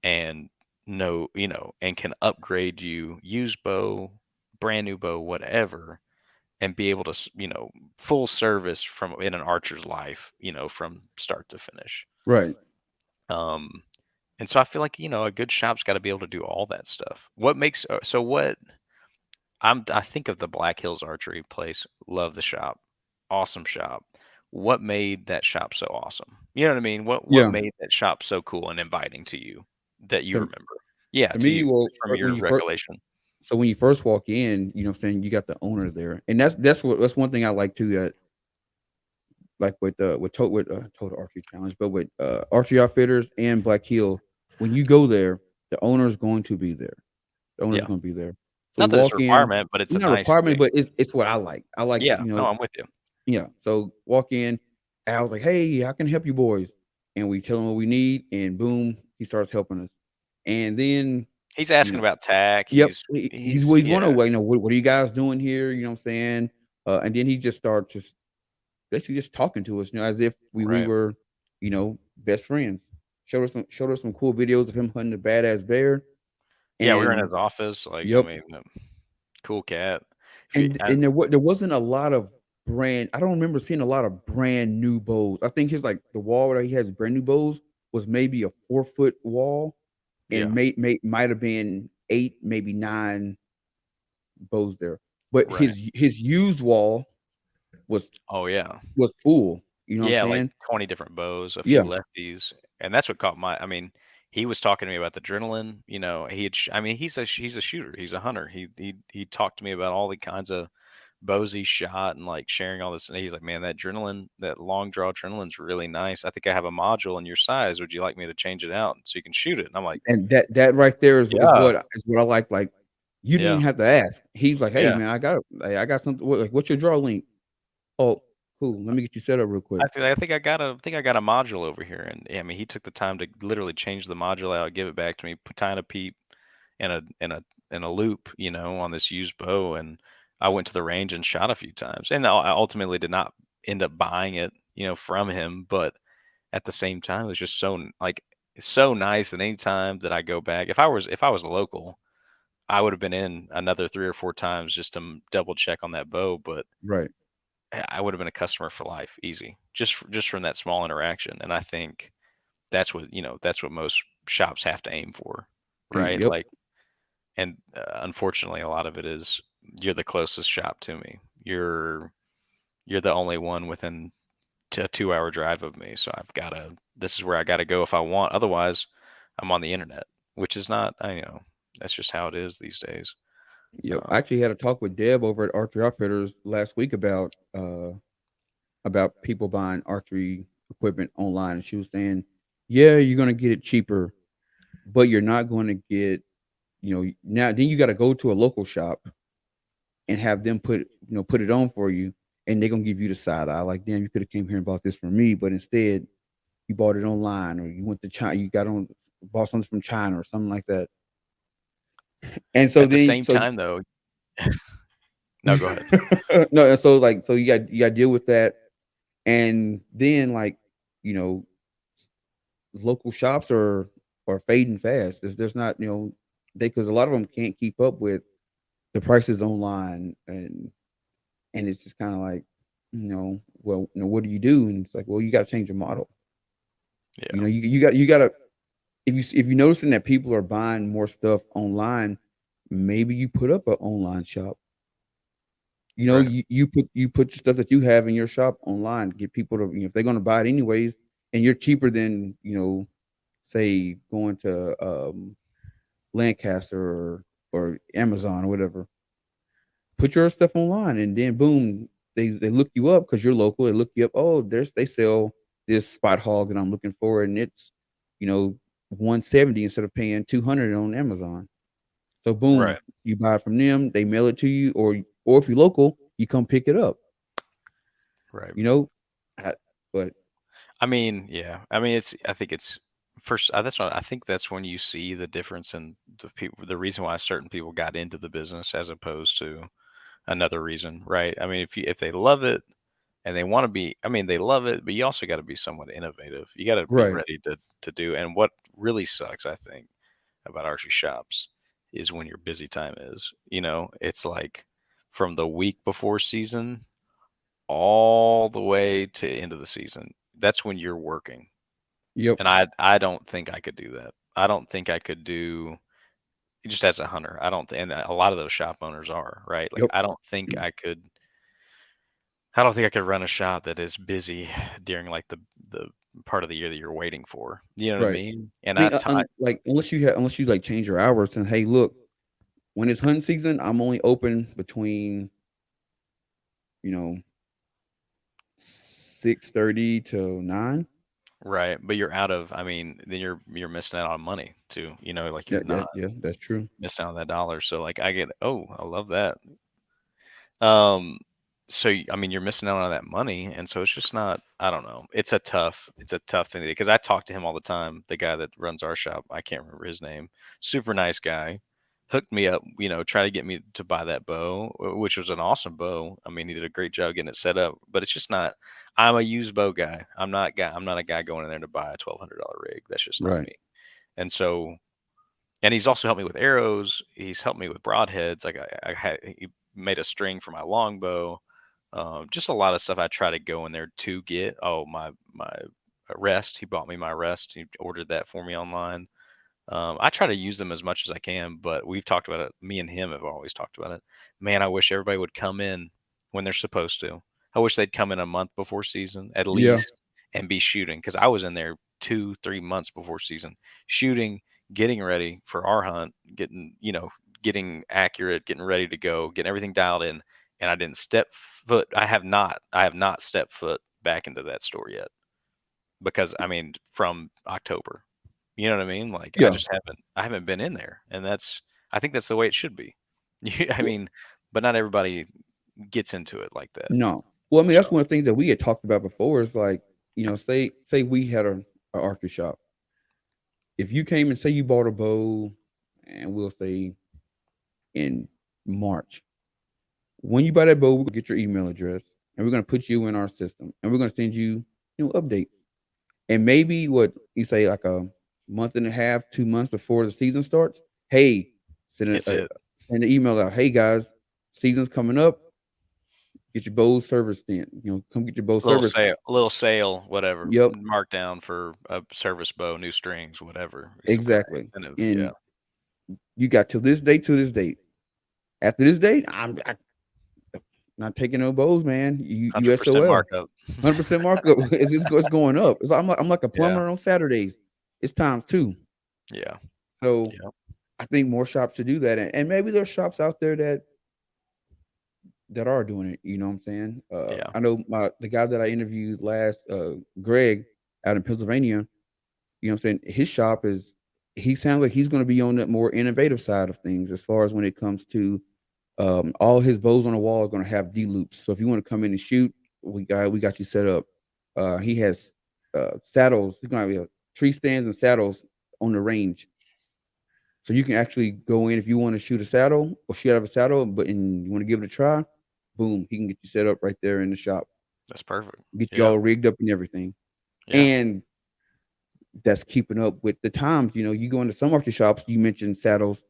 and and can upgrade you, use bow, brand new bow, whatever, and be able to, full service from in an archer's life, from start to finish. Right. Um, and so I feel like, a good shop's got to be able to do all that stuff. What makes, so what I think of the Black Hills Archery place, love the shop, awesome shop. What made that shop so awesome? You know what I mean? What Yeah. made that shop so cool and inviting to you that you To, remember? Yeah, to to me, you well, from when your you first, recollection. so when you first walk in, what I'm saying, you got the owner there, and that's one thing I like too. That like with Total Archery Challenge, but with Archery Outfitters and Black Hill, when you go there, the owner is going to be there. The owner's Yeah. going to be there. So we Not that it's a walk in, requirement, but it's a not a nice requirement, thing. but it's what I like. I like, Yeah. No, I'm with you. yeah. So walk in, and I was like, "Hey, how can I help you boys?" And we tell him what we need, and boom, he starts helping us. And then, He's you asking know, about tack. yep, He's he's yeah, wondering, well, what are you guys doing here? You know what I'm saying? And then he just starts just basically just talking to us, as if we right. were, best friends. Showed us some cool videos of him hunting a badass bear, Yeah, we were in and his office. Like, I yep, mean, cool cat. If you, and there wasn't a lot of brand. I don't remember seeing a lot of brand new bows. I think his like the wall where he has brand new bows was maybe a 4 foot wall, yeah, and might have been 8, maybe 9 bows there. But right. his used wall was Oh yeah. was full. You know what I'm Yeah, like saying? 20 different bows, a few Yeah, lefties, and that's what caught I mean, he was talking to me about the adrenaline, I mean, he's a shooter, he's a hunter. He talked to me about all the kinds of bows he shot and like sharing all this. And he's like, man, that adrenaline, that long draw adrenaline's really nice. I think I have a module in your size. Would you like me to change it out so you can shoot it? And I'm like, and that right there is yeah, what I like. Like, you didn't yeah, even have to ask. He's like, "Hey yeah. man, I got something. What's your draw link? Oh, cool. Let me get you set up real quick." I think I got a module over here, and yeah, I mean, he took the time to literally change the module out, give it back to me, tying a peep and a loop, on this used bow, and I went to the range and shot a few times, and I ultimately did not end up buying it, from him, but at the same time, it was just so like so nice that anytime that I go back, if I was local, I would have been in another 3 or 4 times just to double check on that bow. But Right. I would have been a customer for life, easy, just from that small interaction. And I think that's what most shops have to aim for, right? Yep. Like, and unfortunately, a lot of it is you're the closest shop to me. You're the only one within a 2 hour drive of me, so I've got to. This is where I got to go if I want. Otherwise, I'm on the internet, which is not. That's just how it is these days. Yep. Um, I actually had a talk with Deb over at Archery Outfitters last week about people buying archery equipment online, and she was saying, "Yeah, you're gonna get it cheaper, but you're not going to get, now then you got to go to a local shop and have them put it on for you, and they're gonna give you the side eye, like, damn, you could have came here and bought this from me, but instead you bought it online, or you went to China, you got on bought something from China or something like that." And so at the then, same so time, though, no, go ahead. no, and so like, so you got to deal with that, and then like, you know, local shops are fading fast. There's not, they, because a lot of them can't keep up with the prices online, and it's just kind of like, well, what do you do? And it's like, well, you got to change your model. Yeah, You got to, if you're noticing that people are buying more stuff online, maybe you put up an online shop. right, You put your stuff that you have in your shop online. Get people to, if they're going to buy it anyways, and you're cheaper than, say going to Lancaster or Amazon or whatever. Put your stuff online, and then boom, they look you up because you're local. They look you up. Oh, they sell this spot hog that I'm looking for, and it's, you know 170 instead of paying 200 on Amazon. So boom, right, you buy it from them. They mail it to you, or if you're local, you come pick it up. right. You know, I, but I mean, yeah. I mean, I think it's first. That's what I think. That's when you see the difference in the people. The reason why certain people got into the business as opposed to another reason, right? I mean, if they love it and they want to be, I mean, they love it, but you also got to be somewhat innovative. You got to be right. ready to do. And what really sucks, I think, about archery shops is when your busy time is. It's like from the week before season all the way to end of the season. That's when you're working. Yep. And I don't think I could do that. I don't think I could do just as a hunter. I don't and a lot of those shop owners are, right? Like Yep. I don't think I could run a shop that is busy during like the part of the year that you're waiting for. You know what I Right. mean? And I mean, I've t- like, unless you like change your hours and, hey, look, when it's hunting season, I'm only open between, you know 6:30 to 9. right, but you're out of I mean, then you're missing out on money too, like you're Yeah, not yeah, that's true. missing out on that dollar. So like I love that. Um, I mean, you're missing out on that money, and so it's just not. I don't know. It's a tough thing because I talk to him all the time. The guy that runs our shop, I can't remember his name. Super nice guy, hooked me up. Try to get me to buy that bow, which was an awesome bow. I mean, he did a great job getting it set up, but it's just not. I'm a used bow guy. I'm not a guy going in there to buy a $1,200 rig. That's just not Right. me. And so and he's also helped me with arrows. He's helped me with broadheads. Like he made a string for my longbow. Just a lot of stuff I try to go in there to get. Oh, my rest. He bought me my rest. He ordered that for me online. I try to use them as much as I can, but we've talked about it. Me and him have always talked about it. Man, I wish everybody would come in when they're supposed to. I wish they'd come in a month before season at Yeah. least and be shooting because I was in there 2, 3 months before season shooting, getting ready for our hunt, getting accurate, getting ready to go, getting everything dialed in, and I didn't step foot. I have not stepped foot back into that store yet because I mean from October. You know what I mean? Like Yeah. I haven't been in there, and I think that's the way it should be. I Well, mean, but not everybody gets into it like that. no. Well, I mean, So, that's one of the things that we had talked about before is like, say we had a archery shop. If you came and say you bought a bow, and we'll say in March, when you buy that bow, we're gonna get your email address, and we're gonna put you in our system, and we're gonna send you, updates. And maybe what you say, like, month and a half, 2 months before the season starts. Hey, send It's it. send an email out. Hey guys, season's coming up. Get your bows serviced in. Come get your bow serviced. Little sale, whatever, Yep, markdown for a service bow, new strings, whatever, some kind of exactly. incentive. Yeah, And you got to this date. After this date, I'm not taking no bows, man. You 100% SOL. markup. 100% markup. It's going up. I'm like a Yeah, plumber on Saturdays. It's times two. yeah, So yeah, I think more shops should do that, and maybe there's shops out there that are doing it. You know what I'm saying? yeah. I know the guy that I interviewed last, Greg, out in Pennsylvania. You know what I'm saying? His shop is. He sounds like he's going to be on the more innovative side of things as far as when it comes to all his bows on the wall are going to have D loops. So if you want to come in and shoot, we got you set up. He has saddles. He's going to have tree stands and saddles on the range, so you can actually go in if you want to shoot a saddle or shoot out of a saddle, but and you want to give it a try. Boom, he can get you set up right there in the shop, That's perfect. get you Yeah, all rigged up and everything. yeah. And that's keeping up with the times. You go into some archery shops. You mentioned saddles.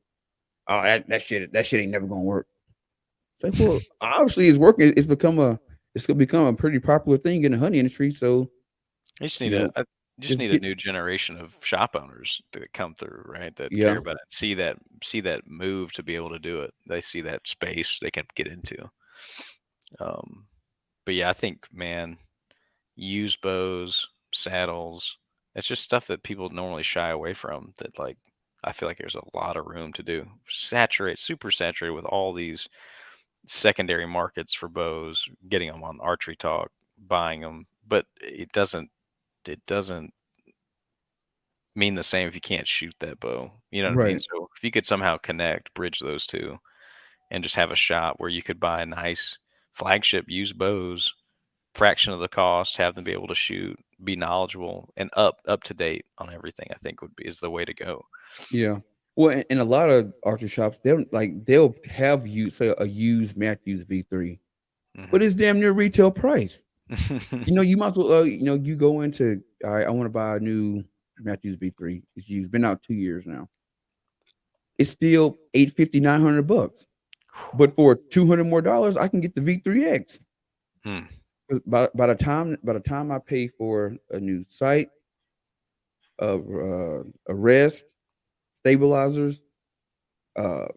Oh, that shit ain't never gonna work. It's like, well, obviously it's working. It's gonna become a pretty popular thing in the honey industry. So You just you need know, just a get new generation of shop owners to come through, right? That care yeah, about it, see that move to be able to do it. They see that space they can get into. Um, but yeah, I think, man, used bows, saddles, it's just stuff that people normally shy away from. That, like, I feel like there's a lot of room to do. Super saturated with all these secondary markets for bows, getting them on Archery Talk, buying them, but it doesn't mean the same if you can't shoot that bow. You know what I mean? right, So if you could somehow bridge those two, and just have a shop where you could buy a nice flagship used bows, fraction of the cost, have them be able to shoot, be knowledgeable, and up to date on everything, I think is the way to go. yeah. Well, in a lot of archery shops, they'll have you say a used Matthews V3, but Hmm. it's damn near retail price. You might as well. You go into. I want to buy a new Matthews V3. It's used. Been out 2 years now. It's still 850, $900. But for $200 more, I can get the V3X. Hmm. 'Cause by the time I pay for a new sight, a rest, stabilizers,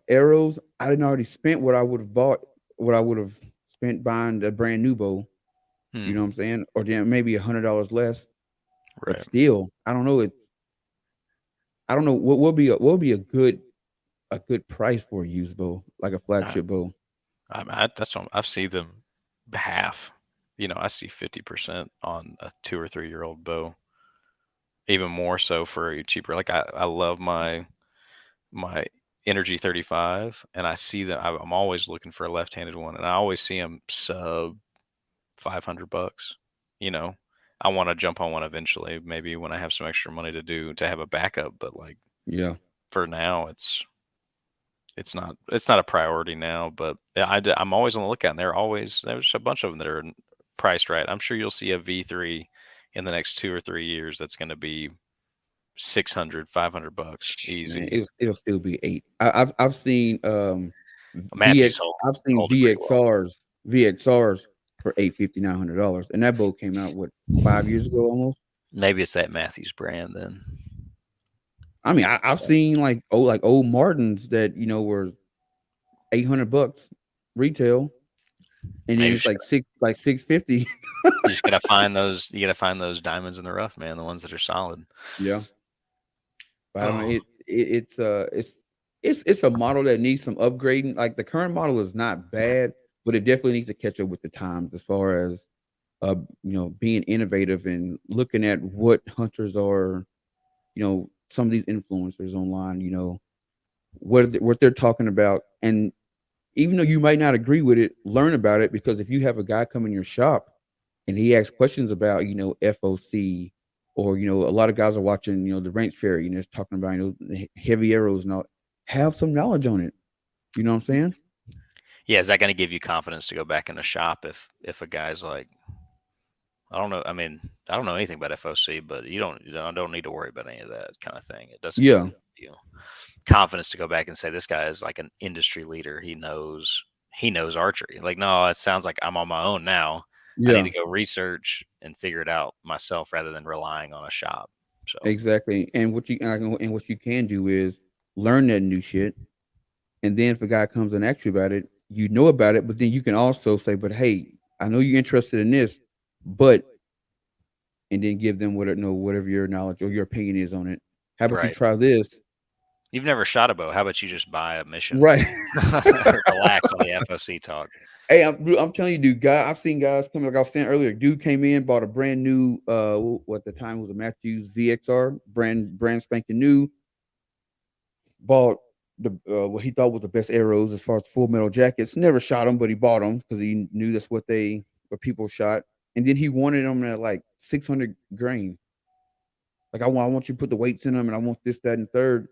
arrows, I didn't already spent what I would have bought, what I would have spent buying a brand new bow. You Hmm. know what I'm saying? Or then maybe $100 less. But Right. still, I don't know. I don't know what would be a good price for a used bow, like a I, flagship bow. that's what I've seen them half. I see 50% on a 2 or 3 year old bow. Even more so for a cheaper. Like, I love my Energy 35, and I see that I'm always looking for a left-handed one, and I always see them sub $500. You know, I want to jump on one eventually, maybe when I have some extra money to have a backup. But, like, Yeah, for now, it's not a priority now. But yeah, I'm always on the lookout. And there's a bunch of them that are priced right. I'm sure you'll see a V3 in the next 2 or 3 years that's going to be 600, $500 man, easy. it'll still be 8. I've seen Matthews I've seen hold it pretty well. VXRs for 850, $900, and that boat came out what 5 years ago almost. Maybe it's that Matthews brand then. I mean, I've seen like old Martins that were $800 retail, and then Maybe it's like 650. you just gotta find those. You gotta find those diamonds in the rough, man. The ones that are solid. Yeah, but I don't know. Oh, It's a model that needs some upgrading. Like the current model is not bad, but it definitely needs to catch up with the times as far as being innovative and looking at what hunters are, some of these influencers online, what they're talking about. And even though you might not agree with it, learn about it, because if you have a guy come in your shop and he asks questions about, FOC, or, a lot of guys are watching, the range fair, it's talking about, the heavy arrows and all, have some knowledge on it. You know what I'm saying? yeah. Is that gonna give you confidence to go back in the shop if a guy's I don't know. I mean, I don't know anything about FOC, but I don't need to worry about any of that kind of thing. It doesn't give Yeah, you confidence to go back and say this guy is like an industry leader. He knows archery. Like, no, it sounds like I'm on my own now. I need yeah, to go research and figure it out myself rather than relying on a shop. So exactly. And what you can do is learn that new shit, and then if a guy comes and asks you about it, you know about it. But then you can also say, "But hey, I know you're interested in this, but," and then give them whatever your knowledge or your opinion is on it. How about you right. try this? You've never shot a bow. How about you just buy a mission? Right. Relax on the FOC talk. Hey, I'm telling you, dude. I've seen guys come like I was saying earlier. Dude came in, bought a brand new what at the time was a Matthews VXR, brand spanking new. Bought the what he thought was the best arrows as far as full metal jackets. Never shot them, but he bought them because he knew that's what people shot. And then he wanted them at like 600 grain. Like I want you to put the weights in them, and I want this, that, and third.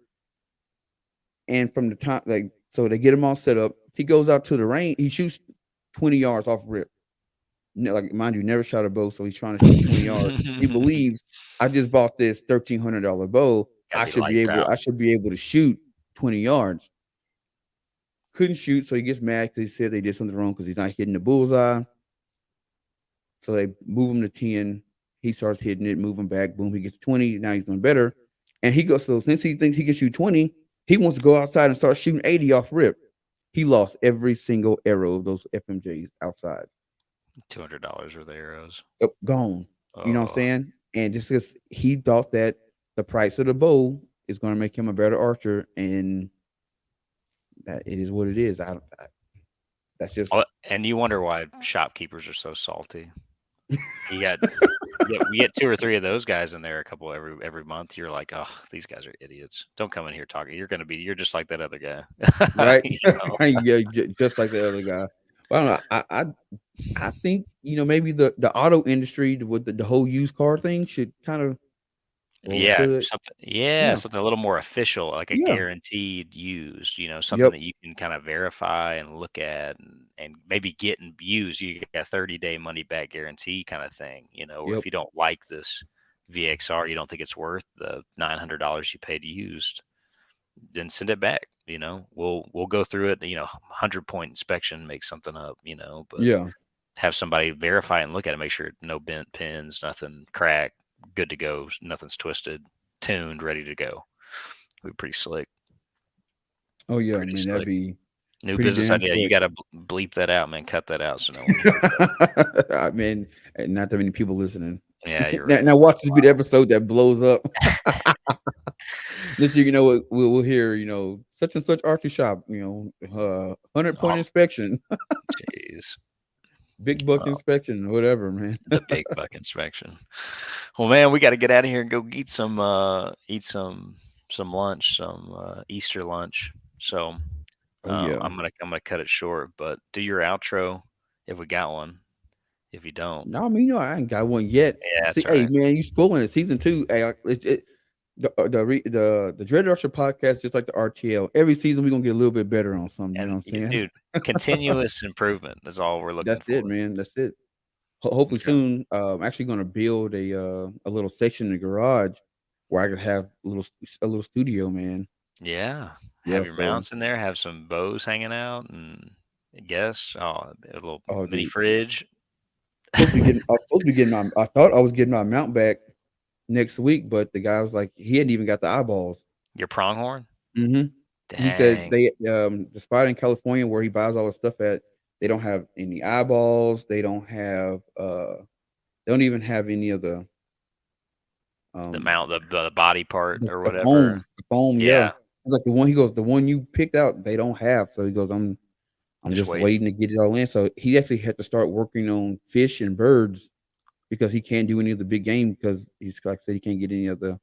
And from the time, like, so they get him all set up. He goes out to the range. He shoots 20 yards off rip. Like, mind you, never shot a bow, so he's trying to shoot 20 yards. He believes I just bought this $1,300 bow. Gotta be lights I out. should be able to shoot 20 yards. Couldn't shoot, so he gets mad because he said they did something wrong because he's not hitting the bullseye. So they move him to 10. He starts hitting it, moving back. Boom, he gets 20. Now he's doing better. And he goes, so since he thinks he can shoot 20, he wants to go outside and start shooting 80 off rip. He lost every single arrow of those FMJs outside. $200 worth of arrows. Yep, gone. You know what I'm Oh, saying? And just because he thought that the price of the bow is going to make him a better archer, and that it is what it is. That's just oh, and you wonder why shopkeepers are so salty. You got we get two or three of those guys in there a couple every month. You're like, oh, these guys are idiots. Don't come in here talking. You're just like that other guy. right. You know? Yeah, just like the other guy. But I don't know. I think maybe the auto industry with the whole used car thing should kind of well Yeah, could something. Yeah, yeah something a little more official, like a yeah guaranteed used. Something yep that you can kind of verify and look at, and maybe get and use. You get a 30-day money back guarantee kind of thing. Or if yep you don't like this VXR, you don't think it's worth the $900 you paid used, then send it back. We'll go through it. 100-point inspection, make something up. But yeah. have somebody verify and look at it, make sure no bent pins, nothing cracked, good to go, nothing's twisted, tuned, ready to go. We're pretty slick. Oh yeah, Pretty man, that'd slick. be New pretty business damn idea. You slick. got to bleep that out, man. Cut that out so no one hears that. I mean, not that many people listening. Yeah, you're now, right. now watch this be the episode that blows up. This year, we'll hear, such and such archery shop, 100-point Oh, inspection, jeez. big buck Oh, inspection, whatever, man. the big buck inspection. Well, man, we got to get out of here and go eat some lunch, some Easter lunch. So Oh yeah. I'm gonna cut it short, but do your outro if we got one. If you don't, No, I mean, I ain't got one yet. yeah, See, that's hey, right. man, you spoiling it. Season 2, hey, the Dread Archer podcast, just like the RTL. Every season, we're gonna get a little bit better on something. You know And what I'm saying? dude, continuous improvement is all we're looking That's it, for. man. That's it. Hopefully Yeah. soon. I'm actually gonna build a little section in the garage where I could have a little studio, man. Yeah. Yeah. Have your So, mounts in there, have some bows hanging out, and guests. Oh, a little oh, mini dude, fridge. I was supposed to be getting my. I thought I was getting my mount back next week, but the guy was like, he hadn't even got the eyeballs. Your pronghorn? hmm He said Dang. the spot in California where he buys all the stuff at, they don't have any eyeballs. They don't even have any of The um mount, the body part or the whatever. foam. The foam, yeah. Yeah. It's like the one you picked out, they don't have. So he goes, I'm Just just waiting. waiting to get it all in. So he actually had to start working on fish and birds because he can't do any of the big game because he's like I said, he can't get any of the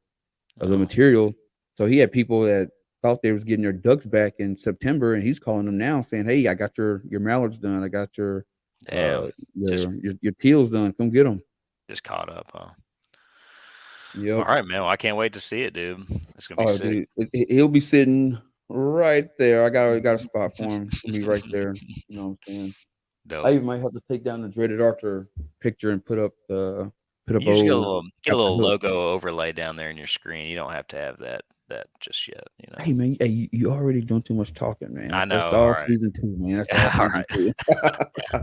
Oh, material. So he had people that thought they was getting their ducks back in September, and he's calling them now saying, "Hey, I got your mallards done. I got uh damn. Just your teals done. Come get them." just caught up, huh? All Yep. right, man. Well, I can't wait to see it, dude. It's gonna be Oh, sick. dude, he'll be sitting right there. I got a spot for him. He'll be right there. You know what I'm saying? Dope. I even might have to take down the Dreaded Archer picture and put up You just old get a Captain little Hook. logo overlay down there in your screen. You don't have to have that just yet. Hey man, hey, you already doing too much talking, man. I That's know. all All right. season 2, man. That's all All season right. 2.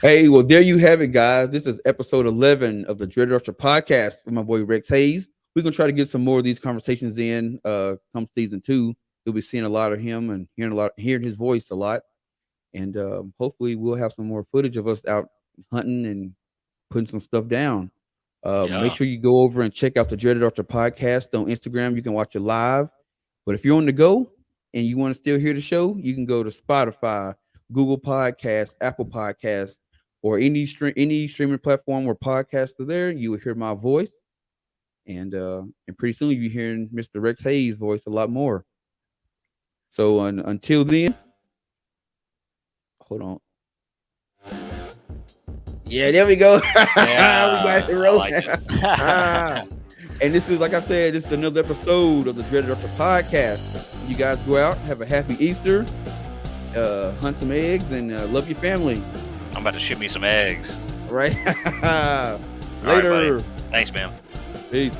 Hey, well, there you have it, guys. This is episode 11 of the Dreaded Archer podcast with my boy Rex Hayes. We're gonna try to get some more of these conversations in come season 2. You'll be seeing a lot of him and hearing his voice a lot. And hopefully we'll have some more footage of us out hunting and putting some stuff down. Make Yeah. sure you go over and check out the Dreaded Archer podcast on Instagram. You can watch it live. But if you're on the go and you want to still hear the show, you can go to Spotify, Google Podcasts, Apple Podcasts, or any streaming platform where podcasts are there. You will hear my voice, and pretty soon you'll be hearing Mr. Rex Hayes' voice a lot more. So until then, hold on. Yeah, there we go. Yeah. We got it I rolling. like it. And this is, like I said, this is another episode of the Dreaded Archer podcast. You guys go out, have a happy Easter, hunt some eggs, and love your family. I'm about to ship me some eggs. All right. All right, Later. buddy. Thanks, man. Peace.